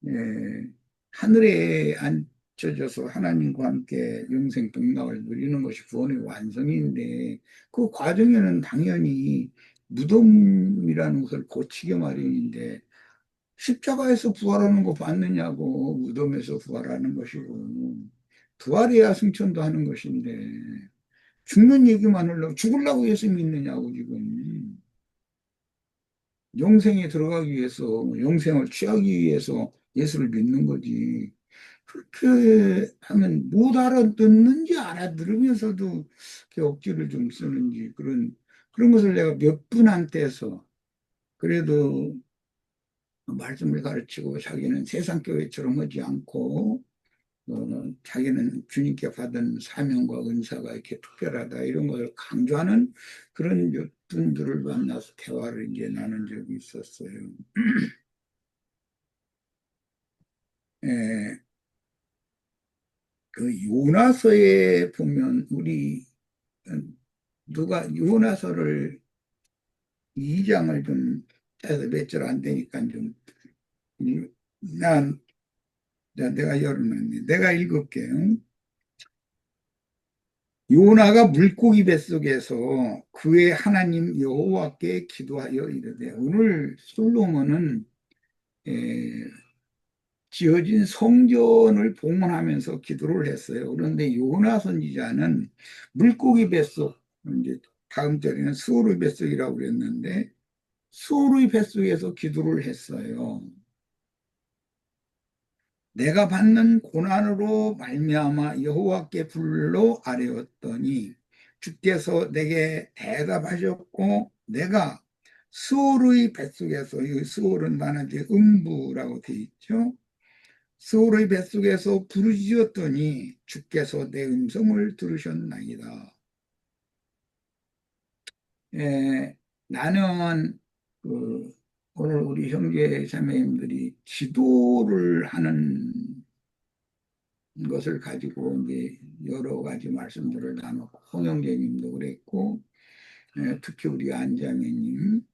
예, 하늘에 앉혀져서 하나님과 함께 영생 동락을 누리는 것이 구원의 완성인데 그 과정에는 당연히 무덤이라는 것을 고치게 마련인데 십자가에서 부활하는 거 봤느냐고 무덤에서 부활하는 것이고 부활해야 승천도 하는 것인데 죽는 얘기만 하려고 죽으려고 예수 믿느냐고 지금 영생에 들어가기 위해서 영생을 취하기 위해서 예수를 믿는 거지 그렇게 하면 못 알아듣는지 알아들으면서도 이렇게 억지를 좀 쓰는지 그런 것을 내가 몇 분한테서 그래도 말씀을 가르치고 자기는 세상 교회처럼 하지 않고 자기는 주님께 받은 사명과 은사가 이렇게 특별하다 이런 것을 강조하는 그런 몇 분들을 만나서 대화를 이제 나눈 적이 있었어요. 예, 그 요나서에 보면 우리 누가 요나서를 2장을 좀 해서 몇 절 안 되니까 좀 난 내가 열어놨네. 내가 읽을게요. 요나가 물고기 뱃속에서 그의 하나님 여호와께 기도하여 이르되 오늘 솔로몬은 에, 지어진 성전을 봉헌하면서 기도를 했어요. 그런데 요나 선지자는 물고기 뱃속 이제 다음 절에는 수오르 뱃속이라고 그랬는데 수오르 뱃속에서 기도를 했어요. 내가 받는 고난으로 말미암아 여호와께 불러 아뢰었더니 주께서 내게 대답하셨고 내가 스올의 뱃속에서 이 스올은 만약에 음부라고 돼 있죠. 스올의 뱃속에서 부르짖었더니 주께서 내 음성을 들으셨나이다. 나는 그 오늘 우리 형제 자매님들이 기도를 하는 것을 가지고 이제 여러 가지 말씀들을 나눴고 홍영재님도 그랬고 특히 우리 안자매님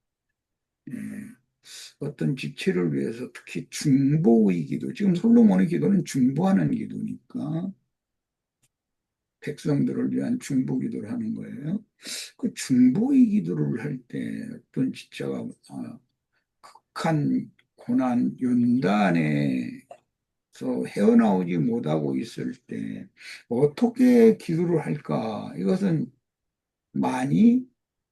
어떤 지체를 위해서 특히 중보의 기도 지금 솔로몬의 기도는 중보하는 기도니까 백성들을 위한 중보 기도를 하는 거예요. 그 중보의 기도를 할 때 어떤 지체가 극한 고난 연단에 헤어나오지 못하고 있을 때 어떻게 기도를 할까? 이것은 많이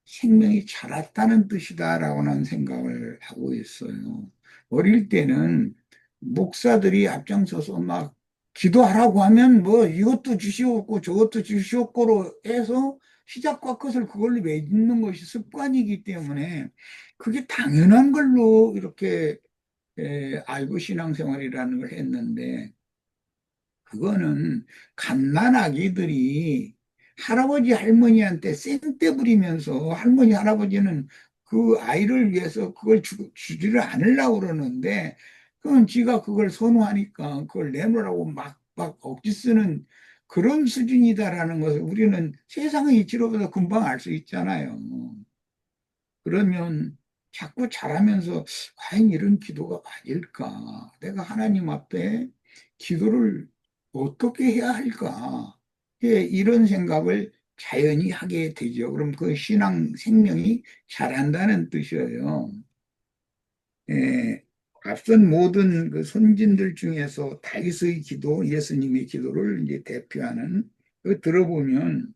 생명이 자랐다는 뜻이다라고 는 생각을 하고 있어요. 어릴 때는 목사들이 앞장서서 막 기도하라고 하면 뭐 이것도 주시옵고 저것도 주시옵고로 해서 시작과 끝을 그걸로 맺는 것이 습관이기 때문에 그게 당연한 걸로 이렇게 알고 신앙생활이라는 걸 했는데 그거는 갓난아기들이 할아버지 할머니한테 쌩떼 부리면서 할머니 할아버지는 그 아이를 위해서 그걸 주지를 않으려고 그러는데 그건 지가 그걸 선호하니까 그걸 내놓으라고 막 억지 쓰는 그런 수준이다라는 것을 우리는 세상의 이치로보다 금방 알 수 있잖아요. 그러면 자꾸 잘하면서 과연 이런 기도가 맞을까? 내가 하나님 앞에 기도를 어떻게 해야 할까? 이런 생각을 자연히 하게 되죠. 그럼 그 신앙 생명이 자란다는 뜻이에요. 예, 앞선 모든 그 선진들 중에서 다윗의 기도, 예수님의 기도를 이제 대표하는 그 들어보면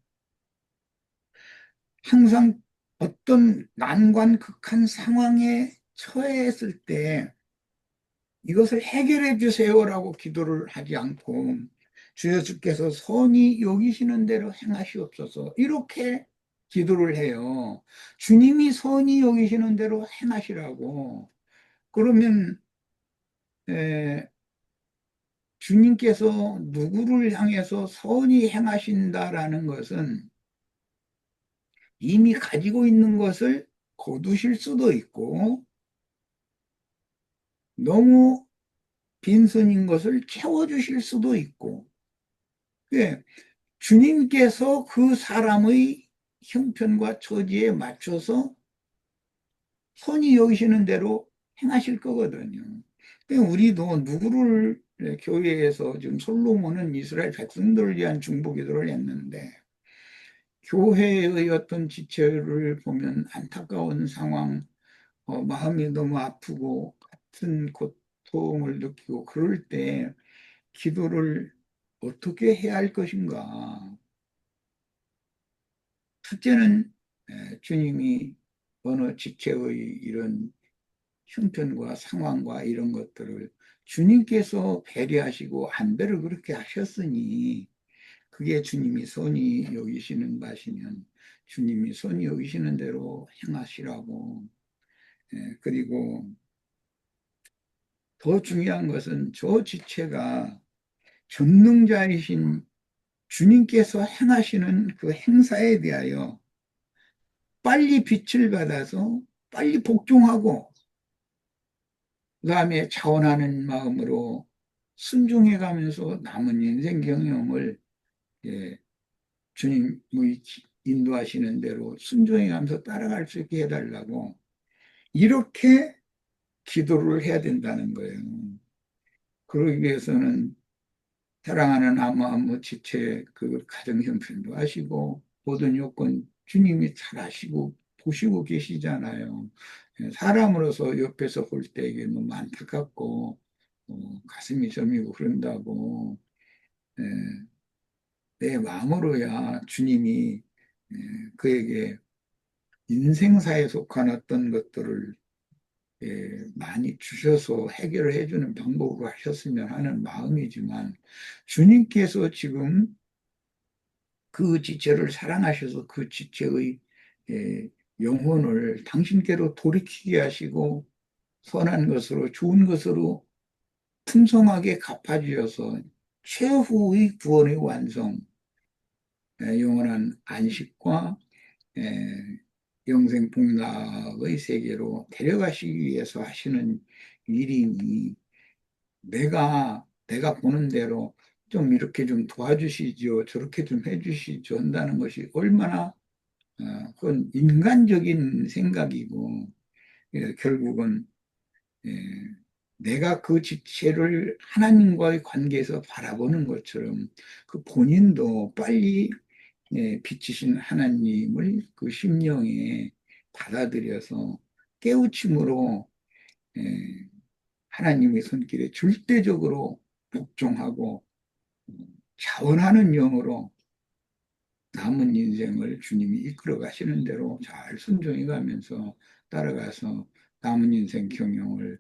항상 어떤 난관 극한 상황에 처했을 때 이것을 해결해 주세요라고 기도를 하지 않고 주 예수께서 선히 여기시는 대로 행하시옵소서 이렇게 기도를 해요. 주님이 선히 여기시는 대로 행하시라고. 그러면 주님께서 누구를 향해서 선히 행하신다라는 것은 이미 가지고 있는 것을 거두실 수도 있고 너무 빈손인 것을 채워주실 수도 있고 예, 주님께서 그 사람의 형편과 처지에 맞춰서 선히 여기시는 대로 행하실 거거든요. 우리도 누구를 교회에서 지금 솔로몬은 이스라엘 백성들을 위한 중보기도를 했는데 교회의 어떤 지체를 보면 안타까운 상황, 마음이 너무 아프고 같은 고통을 느끼고 그럴 때 기도를 어떻게 해야 할 것인가? 첫째는 주님이 어느 지체의 이런 형편과 상황과 이런 것들을 주님께서 배려하시고 안배를 그렇게 하셨으니 그게 주님이 선히 여기시는 바시면 주님이 선히 여기시는 대로 행하시라고. 그리고 더 중요한 것은 저 지체가 전능자이신 주님께서 행하시는 그 행사에 대하여 빨리 빛을 받아서 빨리 복종하고 그다음에 자원하는 마음으로 순종해 가면서 남은 인생 경영을 예, 주님의 인도하시는 대로 순종해 가면서 따라갈 수 있게 해달라고 이렇게 기도를 해야 된다는 거예요. 그러기 위해서는 사랑하는 아무 지체 그 가정 형편도 아시고 모든 요건 주님이 잘 아시고 보시고 계시잖아요. 사람으로서 옆에서 볼 때 이게 너무 안타깝고 가슴이 저미고 그런다고 예, 내 마음으로야 주님이 예, 그에게 인생사에 속한 어떤 것들을 많이 주셔서 해결을 해주는 방법으로 하셨으면 하는 마음이지만 주님께서 지금 그 지체를 사랑하셔서 그 지체의 예, 영혼을 당신께로 돌이키게 하시고 선한 것으로 좋은 것으로 풍성하게 갚아주셔서 최후의 구원의 완성, 영원한 안식과 영생 복락의 세계로 데려가시기 위해서 하시는 일이니 내가 보는 대로 좀 이렇게 좀 도와주시죠. 저렇게 좀 해주시죠. 한다는 것이 얼마나 그건 인간적인 생각이고 결국은 예, 내가 그 지체를 하나님과의 관계에서 바라보는 것처럼 그 본인도 빨리 빛이신 하나님을 그 심령에 받아들여서 깨우침으로 예, 하나님의 손길에 절대적으로 복종하고 자원하는 영으로 남은 인생을 주님이 이끌어 가시는 대로 잘 순종해 가면서 따라가서 남은 인생 경영을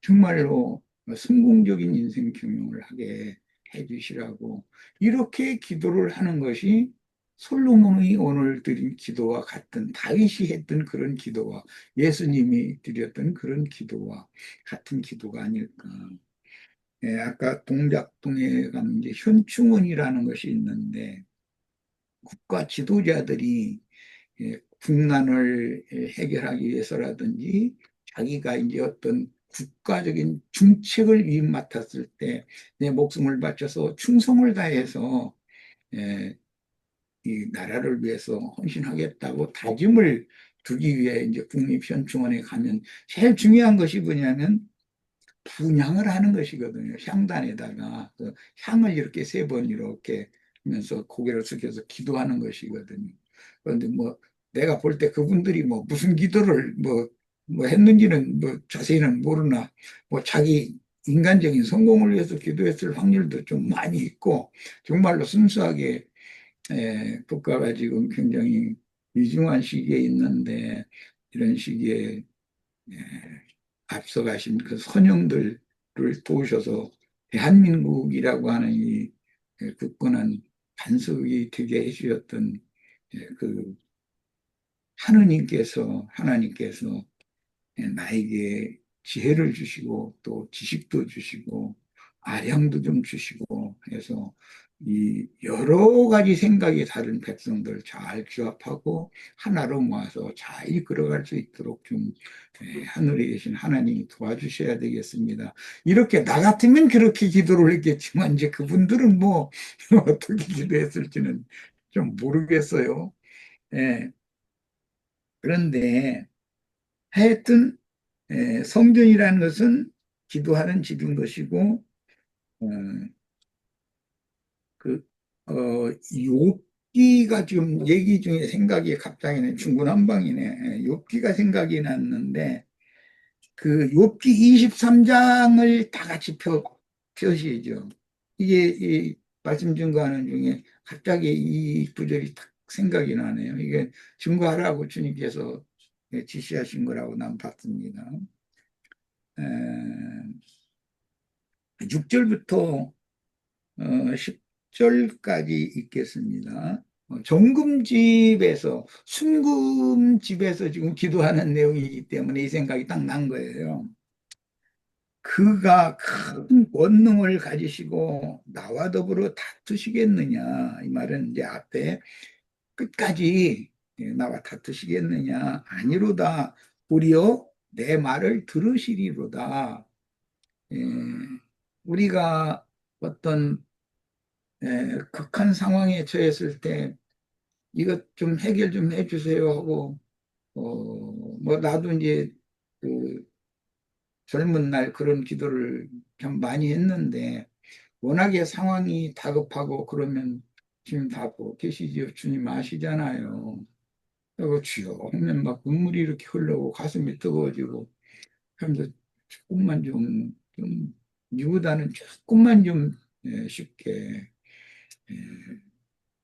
정말로 성공적인 인생 경영을 하게 해주시라고 이렇게 기도를 하는 것이 솔로몬이 오늘 드린 기도와 같은 다윗이 했던 그런 기도와 예수님이 드렸던 그런 기도와 같은 기도가 아닐까. 아까 동작동에 가면 이제 현충원이라는 것이 있는데 국가 지도자들이 국난을 해결하기 위해서라든지 자기가 이제 어떤 국가적인 중책을 맡았을 때 내 목숨을 바쳐서 충성을 다해서 이 나라를 위해서 헌신하겠다고 다짐을 두기 위해 이제 국립현충원에 가면 제일 중요한 것이 뭐냐면 분향을 하는 것이거든요. 향단에다가 그 향을 이렇게 세 번 이렇게 하면서 고개를 숙여서 기도하는 것이거든요. 그런데 뭐 내가 볼 때 그분들이 뭐 무슨 기도를 뭐 했는지는 뭐 자세히는 모르나 뭐 자기 인간적인 성공을 위해서 기도했을 확률도 좀 많이 있고 정말로 순수하게 국가가 지금 굉장히 위중한 시기에 있는데 이런 시기에 예, 앞서가신 그 선영들을 도우셔서 대한민국이라고 하는 이 굳건한 반석이 되게 해주셨던 그 하나님께서 나에게 지혜를 주시고 또 지식도 주시고 아량도 좀 주시고 해서 이 여러 가지 생각이 다른 백성들 잘 규합하고 하나로 모아서 잘 이끌어갈 수 있도록 좀 하늘에 계신 하나님이 도와주셔야 되겠습니다. 이렇게 나 같으면 그렇게 기도를 했겠지만 이제 그분들은 뭐 어떻게 기도했을지는 좀 모르겠어요. 예. 그런데 하여튼 성전이라는 것은 기도하는 집인 것이고 어, 그, 어, 욥기가 지금 얘기 중에 생각이 갑자기 중구난방이네. 욥기가 생각이 났는데, 그 욥기 23장을 다 같이 펴시죠. 이게 이 말씀 증거하는 중에 갑자기 이 구절이 딱 생각이 나네요. 이게 증거하라고 주님께서 지시하신 거라고 난 봤습니다. 6절부터 10절까지 읽겠습니다. 정금집에서, 순금집에서 지금 기도하는 내용이기 때문에 이 생각이 딱 난 거예요. 그가 큰 권능을 가지시고 나와 더불어 다투시겠느냐. 이 말은 이제 앞에 끝까지 나와 다투시겠느냐. 아니로다. 우리여 내 말을 들으시리로다. 예, 우리가 어떤 극한 상황에 처했을 때 이것 좀 해결 좀 해주세요 하고 뭐 나도 이제 그 젊은 날 그런 기도를 참 많이 했는데 워낙에 상황이 다급하고 그러면 주님 다 보고 계시지요. 주님 아시잖아요. 그리고 주여 하면 막 눈물이 이렇게 흘러고 가슴이 뜨거워지고 그러면서 조금만 좀 이보다는 조금만 좀 쉽게 예,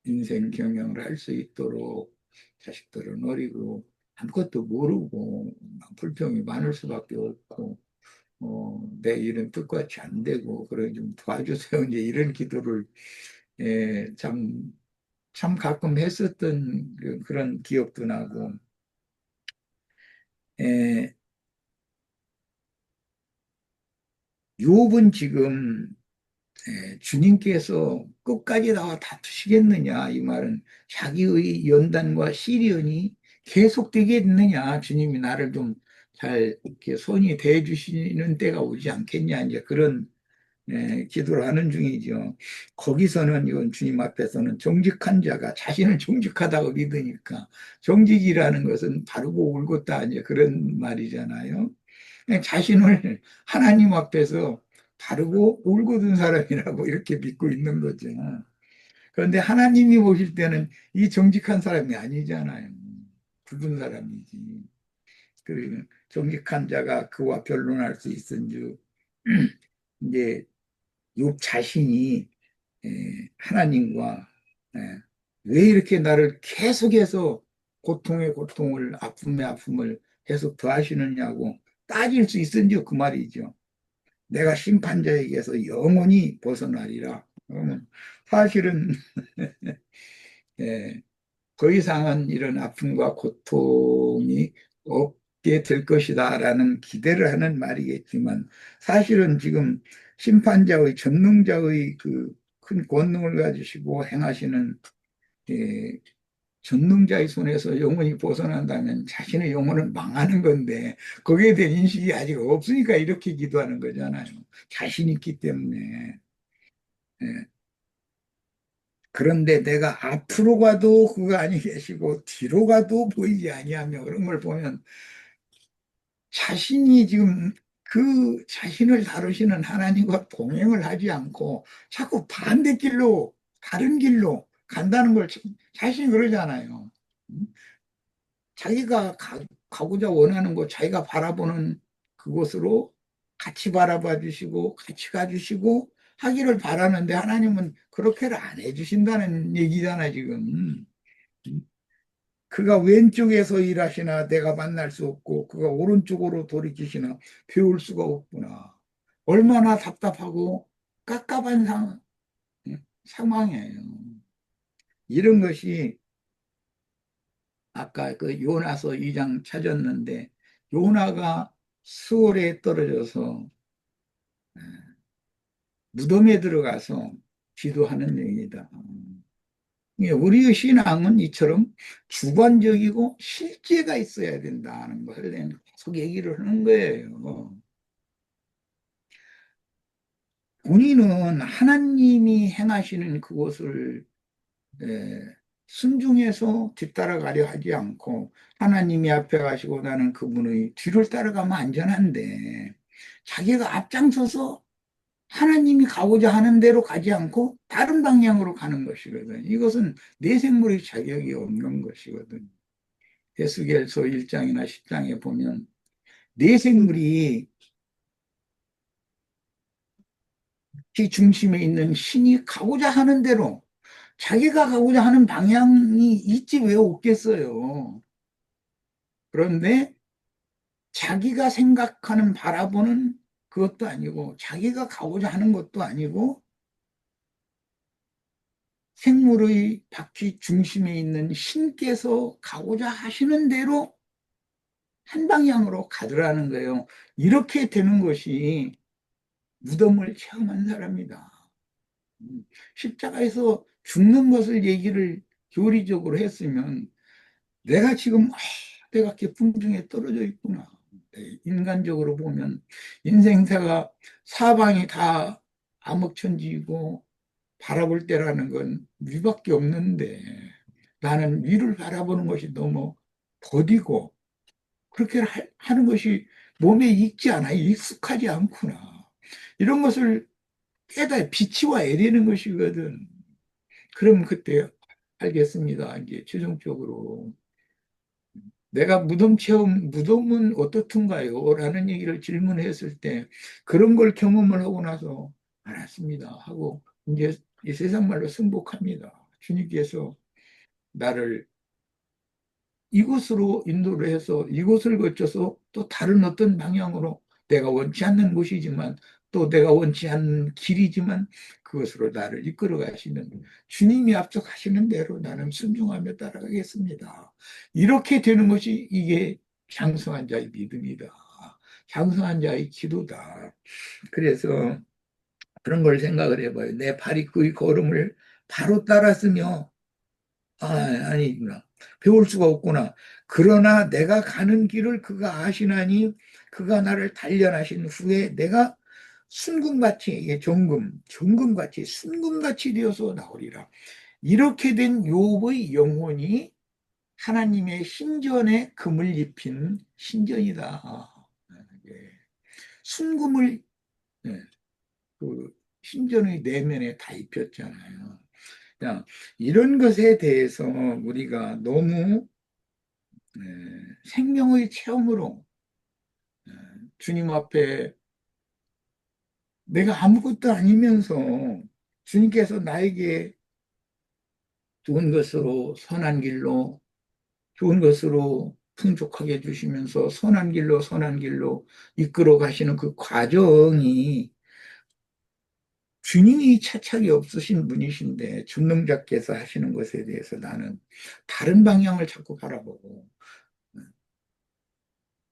인생 경영을 할 수 있도록 자식들은 어리고 아무것도 모르고 불평이 많을 수밖에 없고 내 일은 뜻같이 안 되고 그래 좀 도와주세요 이제 이런 기도를 참 가끔 했었던 그런 기억도 나고 에, 욥은 지금 주님께서 끝까지 나와 다투시겠느냐 이 말은 자기의 연단과 시련이 계속되겠느냐 주님이 나를 좀 잘 이렇게 손이 대해 주시는 때가 오지 않겠냐 이제 그런 기도를 하는 중이죠. 거기서는 이건 주님 앞에서는 정직한 자가 자신을 정직하다고 믿으니까 정직이라는 것은 바르고 옳고다 이제 그런 말이잖아요. 자신을 하나님 앞에서 바르고 올곧은 사람이라고 이렇게 믿고 있는 거죠. 그런데 하나님이 보실 때는 이 정직한 사람이 아니잖아요. 굳은 사람이지. 그 정직한 자가 그와 변론할 수 있은즉 이제 욥 자신이 하나님과 왜 이렇게 나를 계속해서 고통의 고통을 아픔의 아픔을 계속 더하시느냐고 따질 수 있은지 그 말이죠. 내가 심판자에게서 영원히 벗어나리라. 그러면 사실은 예, 더 이상은 이런 아픔과 고통이 없게 될 것이다라는 기대를 하는 말이겠지만 사실은 지금 심판자의 전능자의 그 큰 권능을 가지시고 행하시는 전능자의 손에서 영혼이 벗어난다면 자신의 영혼은 망하는 건데 거기에 대한 인식이 아직 없으니까 이렇게 기도하는 거잖아요. 자신 있기 때문에. 예. 그런데 내가 앞으로 가도 그가 아니 계시고 뒤로 가도 보이지 아니하며 그런 걸 보면 자신이 지금 그 자신을 다루시는 하나님과 동행을 하지 않고 자꾸 반대길로 다른 길로 간다는 걸 자신이 그러잖아요. 자기가 가고자 원하는 곳, 자기가 바라보는 그곳으로 같이 바라봐 주시고, 같이 가주시고, 하기를 바라는데 하나님은 그렇게를 안 해주신다는 얘기잖아, 지금. 그가 왼쪽에서 일하시나 내가 만날 수 없고, 그가 오른쪽으로 돌이키시나 배울 수가 없구나. 얼마나 답답하고 깝깝한 상황이에요. 이런 것이 아까 그 요나서 2장 찾았는데 요나가 수월에 떨어져서 무덤에 들어가서 기도하는 내용이다. 우리의 신앙은 이처럼 주관적이고 실제가 있어야 된다는 것을 내가 계속 얘기를 하는 거예요. 본인은 하나님이 행하시는 그것을 순종해서 뒤따라가려 하지 않고 하나님이 앞에 가시고 나는 그분의 뒤를 따라가면 안전한데 자기가 앞장서서 하나님이 가고자 하는 대로 가지 않고 다른 방향으로 가는 것이거든. 이것은 내 생물의 자격이 없는 것이거든. 에스겔서 1장이나 10장에 보면 내 생물이 그 중심에 있는 신이 가고자 하는 대로 자기가 가고자 하는 방향이 있지 왜 없겠어요. 그런데 자기가 생각하는 바라보는 그것도 아니고 자기가 가고자 하는 것도 아니고 생물의 바퀴 중심에 있는 신께서 가고자 하시는 대로 한 방향으로 가더라는 거예요. 이렇게 되는 것이 무덤을 체험한 사람이다. 십자가에서 죽는 것을 얘기를 교리적으로 했으면 내가 지금 내가 깊은 중에 떨어져 있구나. 인간적으로 보면 인생사가 사방이 다 암흑천지이고 바라볼 때라는 건 위밖에 없는데 나는 위를 바라보는 것이 너무 더디고 그렇게 하는 것이 몸에 익지 않아 익숙하지 않구나. 이런 것을 깨달아 비치워야 되는 것이거든. 그럼 그때 알겠습니다. 이제 최종적으로 내가 무덤은 어떻든가요? 라는 얘기를 질문했을 때 그런 걸 경험을 하고 나서 알았습니다. 하고 이제 이 세상 말로 승복합니다. 주님께서 나를 이곳으로 인도를 해서 이곳을 거쳐서 또 다른 어떤 방향으로 내가 원치 않는 곳이지만 또 내가 원치 않는 길이지만 그것으로 나를 이끌어 가시는 주님이 앞서가시는 대로 나는 순종하며 따라가겠습니다. 이렇게 되는 것이 이게 장성한 자의 믿음이다. 장성한 자의 기도다. 그래서 그런 걸 생각을 해봐요. 내 발이 그 걸음을 바로 따랐으며 아니구나. 배울 수가 없구나. 그러나 내가 가는 길을 그가 아시나니 그가 나를 단련하신 후에 내가 순금같이 이게 정금같이 순금같이 되어서 나오리라. 이렇게 된 욥의 영혼이 하나님의 신전에 금을 입힌 신전이다. 예. 순금을 예, 그 신전의 내면에 다 입혔잖아요. 자, 이런 것에 대해서 우리가 너무 생명의 체험으로 주님 앞에 내가 아무것도 아니면서 주님께서 나에게 좋은 것으로 선한 길로 좋은 것으로 풍족하게 해주시면서 선한 길로 이끌어 가시는 그 과정이 주님이 차착이 없으신 분이신데 전능자께서 하시는 것에 대해서 나는 다른 방향을 자꾸 바라보고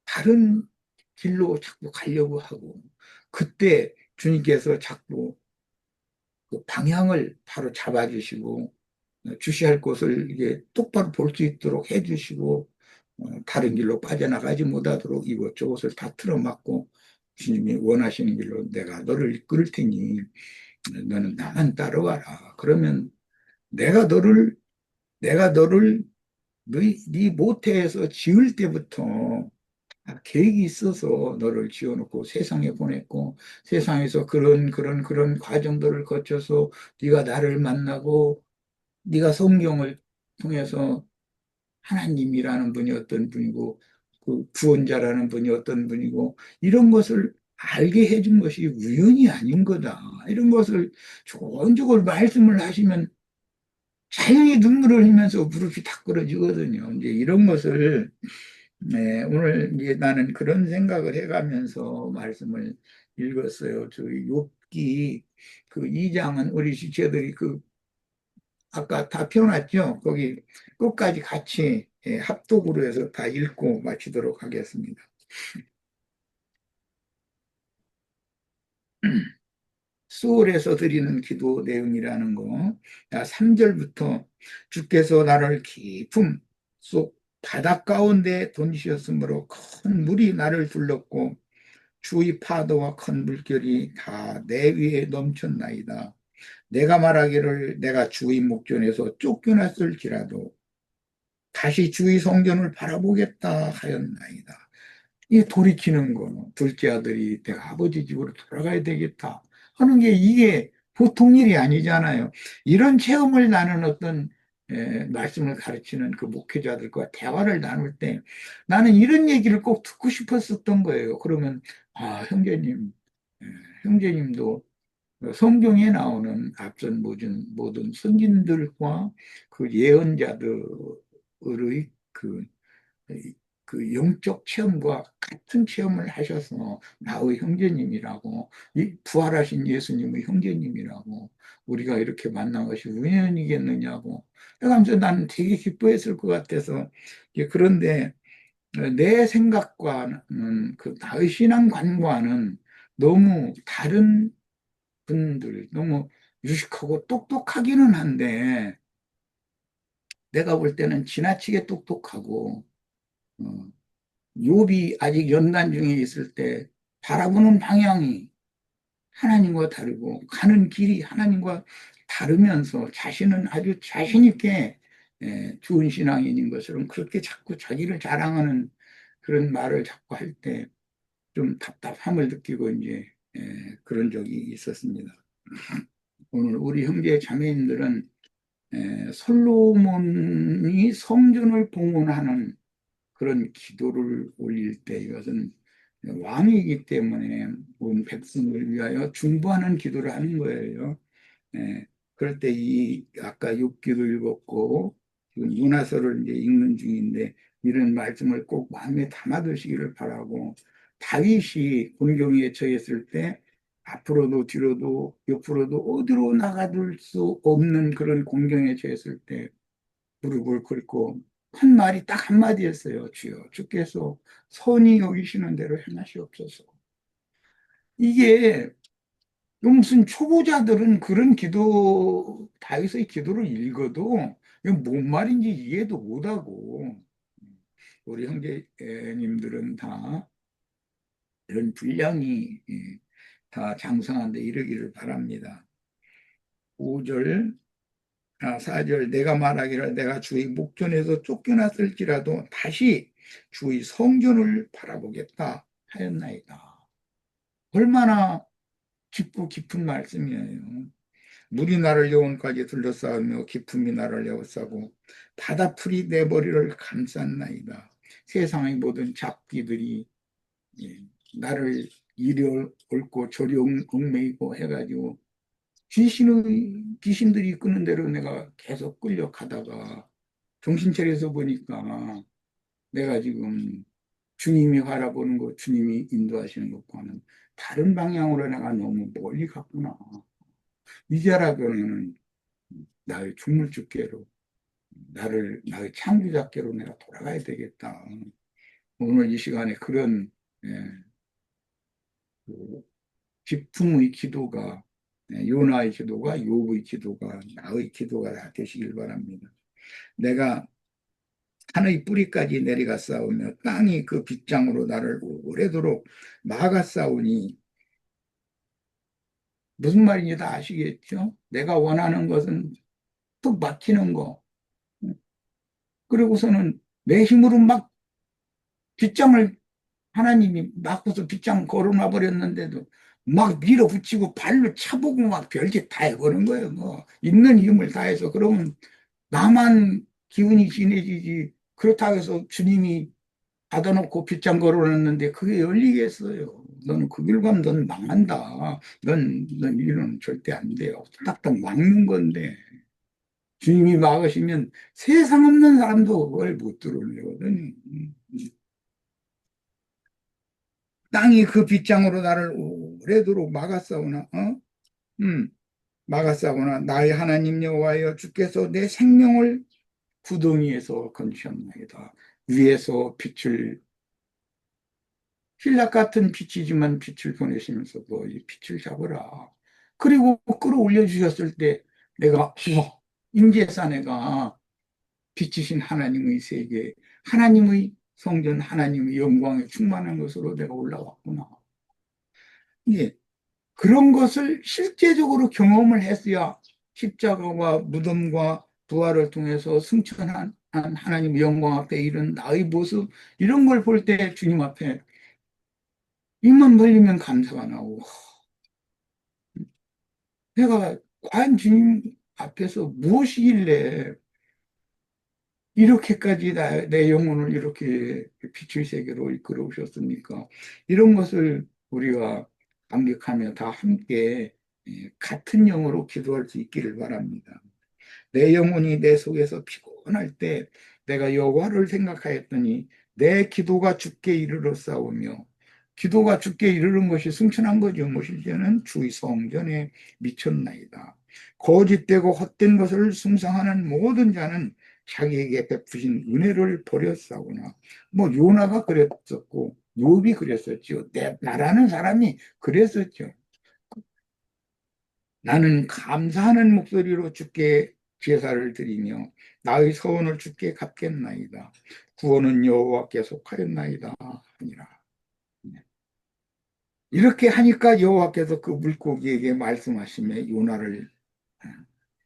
다른 길로 자꾸 가려고 하고 그때 주님께서 자꾸 그 방향을 바로 잡아주시고 주시할 곳을 이게 똑바로 볼 수 있도록 해주시고 다른 길로 빠져나가지 못하도록 이것저것을 다 틀어막고 주님이 원하시는 길로 내가 너를 이끌 테니 너는 나만 따라와라. 그러면 내가 너를 네 모태에서 지을 때부터 계획이 있어서 너를 지어놓고 세상에 보냈고 세상에서 그런 과정들을 거쳐서 네가 나를 만나고 네가 성경을 통해서 하나님이라는 분이 어떤 분이고 그 구원자라는 분이 어떤 분이고 이런 것을 알게 해준 것이 우연이 아닌 거다. 이런 것을 조곤조곤 말씀을 하시면 자연히 눈물을 흘리면서 무릎이 다 꿇어지거든요. 이제 이런 것을 오늘 이제 나는 그런 생각을 해가면서 말씀을 읽었어요. 저희 욥기 그 2장은 우리 지체들이 그 아까 다 펴놨죠. 거기 끝까지 같이 합독으로 해서 다 읽고 마치도록 하겠습니다. 수월해서 드리는 기도 내용이라는 거. 3절부터 주께서 나를 깊음 속 바닷 가운데 던지셨으므로 큰 물이 나를 둘렀고 주의 파도와 큰 물결이 다 내 위에 넘쳤나이다. 내가 말하기를 내가 주의 목전에서 쫓겨났을지라도 다시 주의 성전을 바라보겠다 하였나이다. 이 돌이키는 거, 둘째 아들이 내가 아버지 집으로 돌아가야 되겠다 하는 게 이게 보통 일이 아니잖아요. 이런 체험을 나는 어떤 말씀을 가르치는 그 목회자들과 대화를 나눌 때 나는 이런 얘기를 꼭 듣고 싶었었던 거예요. 그러면 형제님, 예, 형제님도 성경에 나오는 앞선 모든 선진들과 그 예언자들의 그 영적 체험과 같은 체험을 하셔서 나의 형제님이라고, 이 부활하신 예수님의 형제님이라고 우리가 이렇게 만난 것이 우연이겠느냐고 하면서 나는 되게 기뻐했을 것 같아서. 그런데 내 생각과는 그 나의 신앙관과는 너무 다른 분들, 너무 유식하고 똑똑하기는 한데 내가 볼 때는 지나치게 똑똑하고, 어, 욥이 아직 연단 중에 있을 때 바라보는 방향이 하나님과 다르고 가는 길이 하나님과 다르면서 자신은 아주 자신 있게 좋은 신앙인인 것처럼 그렇게 자꾸 자기를 자랑하는 그런 말을 자꾸 할 때 좀 답답함을 느끼고 이제 그런 적이 있었습니다. 오늘 우리 형제 자매님들은 솔로몬이 성전을 봉헌하는 그런 기도를 올릴 때 이것은 왕이기 때문에 온 백성을 위하여 중보하는 기도를 하는 거예요. 그럴 때 이 아까 욥기도 읽었고 지금 문하서를 이제 읽는 중인데 이런 말씀을 꼭 마음에 담아두시기를 바라고, 다윗이 곤경에 처했을 때 앞으로도 뒤로도 옆으로도 어디로 나가둘 수 없는 그런 곤경에 처했을 때 무릎을 꿇고 한 말이 딱 한마디였어요. 주여 주께서 선히 여기시는 대로 행하시옵소서. 이게 무슨 초보자들은 그런 기도, 다윗의 기도를 읽어도 이게 뭔 말인지 이해도 못하고, 우리 형제님들은 다 이런 분량이 다 장성한데 이르기를 바랍니다. 5절, 4절, 내가 말하기를 내가 주의 목전에서 쫓겨났을지라도 다시 주의 성전을 바라보겠다 하였나이다. 얼마나 깊고 깊은 말씀이에요. 물이 나를 영혼까지 둘러싸으며 깊음이 나를 에워싸고 바다풀이 내 머리를 감쌌나이다. 세상의 모든 잡기들이 나를 이리 옳고 저리 얽매이고 해가지고 귀신들이 이끄는 대로 내가 계속 끌려가다가 정신 차려서 보니까 내가 지금 주님이 바라보는 것, 주님이 인도하시는 것과는 다른 방향으로 내가 너무 멀리 갔구나. 이제라도는 나의 중물주께로, 나의 창조자께로 내가 돌아가야 되겠다. 오늘 이 시간에 그런 그 기쁨의 기도가, 요나의 기도가, 욥의 기도가, 나의 기도가 다 되시길 바랍니다. 내가 산의 뿌리까지 내려가 싸우며 땅이 그 빗장으로 나를 오래도록 막아 싸우니, 무슨 말인지 다 아시겠죠? 내가 원하는 것은 뚝 막히는 거. 그리고서는 내 힘으로 막 빗장을 하나님이 막고서 빗장 걸어놔 버렸는데도 막 밀어붙이고 발로 차보고 막 별짓 다 해보는 거예요. 뭐 있는 힘을 다해서. 그러면 나만 기운이 진해지지. 그렇다고 해서 주님이 닫아놓고 빗장 걸어놨는데 그게 열리겠어요. 너는 그 길 가면 넌 망한다. 넌 이런 절대 안 돼요. 딱딱 막는 건데 주님이 막으시면 세상 없는 사람도 그걸 못 들어오거든요. 땅이 그 빗장으로 나를 오래도록 막았사오나, 막았사오나 나의 하나님 여호와여 주께서 내 생명을 구덩이에서 건지셨나이다. 위에서 빛을, 신락 같은 빛이지만 빛을 보내시면서도 이 빛을 잡으라. 그리고 끌어올려 주셨을 때 내가 인제사 내가 빛이신 하나님의 세계, 하나님의 성전, 하나님의 영광에 충만한 것으로 내가 올라왔구나. 예, 그런 것을 실제적으로 경험을 했어야 십자가와 무덤과 부활을 통해서 승천한 하나님의 영광 앞에 이른 나의 모습, 이런 걸 볼 때 주님 앞에 입만 벌리면 감사가 나오고, 내가 과연 주님 앞에서 무엇이길래 이렇게까지 내 영혼을 이렇게 빛의 세계로 이끌어 오셨습니까? 이런 것을 우리가 감격하며 다 함께 같은 영으로 기도할 수 있기를 바랍니다. 내 영혼이 내 속에서 피곤할 때 내가 여호와를 생각하였더니 내 기도가 주께 이르렀사오며, 기도가 주께 이르는 것이 승천한 거죠. 실제는 주의 성전에 미쳤나이다. 거짓되고 헛된 것을 숭상하는 모든 자는 자기에게 베푸신 은혜를 버렸사오나. 요나가 그랬었고 욥이 그랬었죠. 나라는 사람이 그랬었죠. 나는 감사하는 목소리로 주께 제사를 드리며 나의 서원을 주께 갚겠나이다. 구원은 여호와께 속하였나이다 하니라. 이렇게 하니까 여호와께서 그 물고기에게 말씀하시며 요나를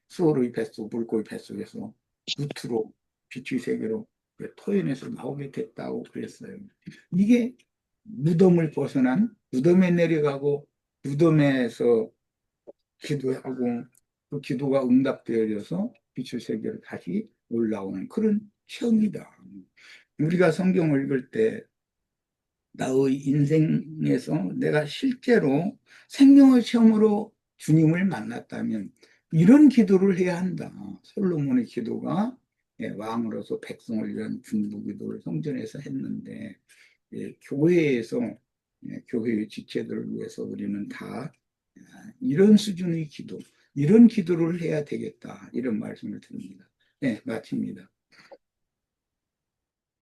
수어의 뱃속, 물고기 뱃속에서 루트로 빛의 세계로 토해내서 나오게 됐다고 그랬어요. 이게 무덤을 벗어난, 무덤에 내려가고 무덤에서 기도하고 그 기도가 응답되어져서 빛의 세계로 다시 올라오는 그런 체험이다. 우리가 성경을 읽을 때 나의 인생에서 내가 실제로 생명의 체험으로 주님을 만났다면 이런 기도를 해야 한다. 솔로몬의 기도가 왕으로서 백성을 위한 중보기도를 성전에서 했는데 교회에서 교회의 지체들을 위해서 우리는 다 이런 수준의 기도, 이런 기도를 해야 되겠다. 이런 말씀을 드립니다. 네, 마칩니다.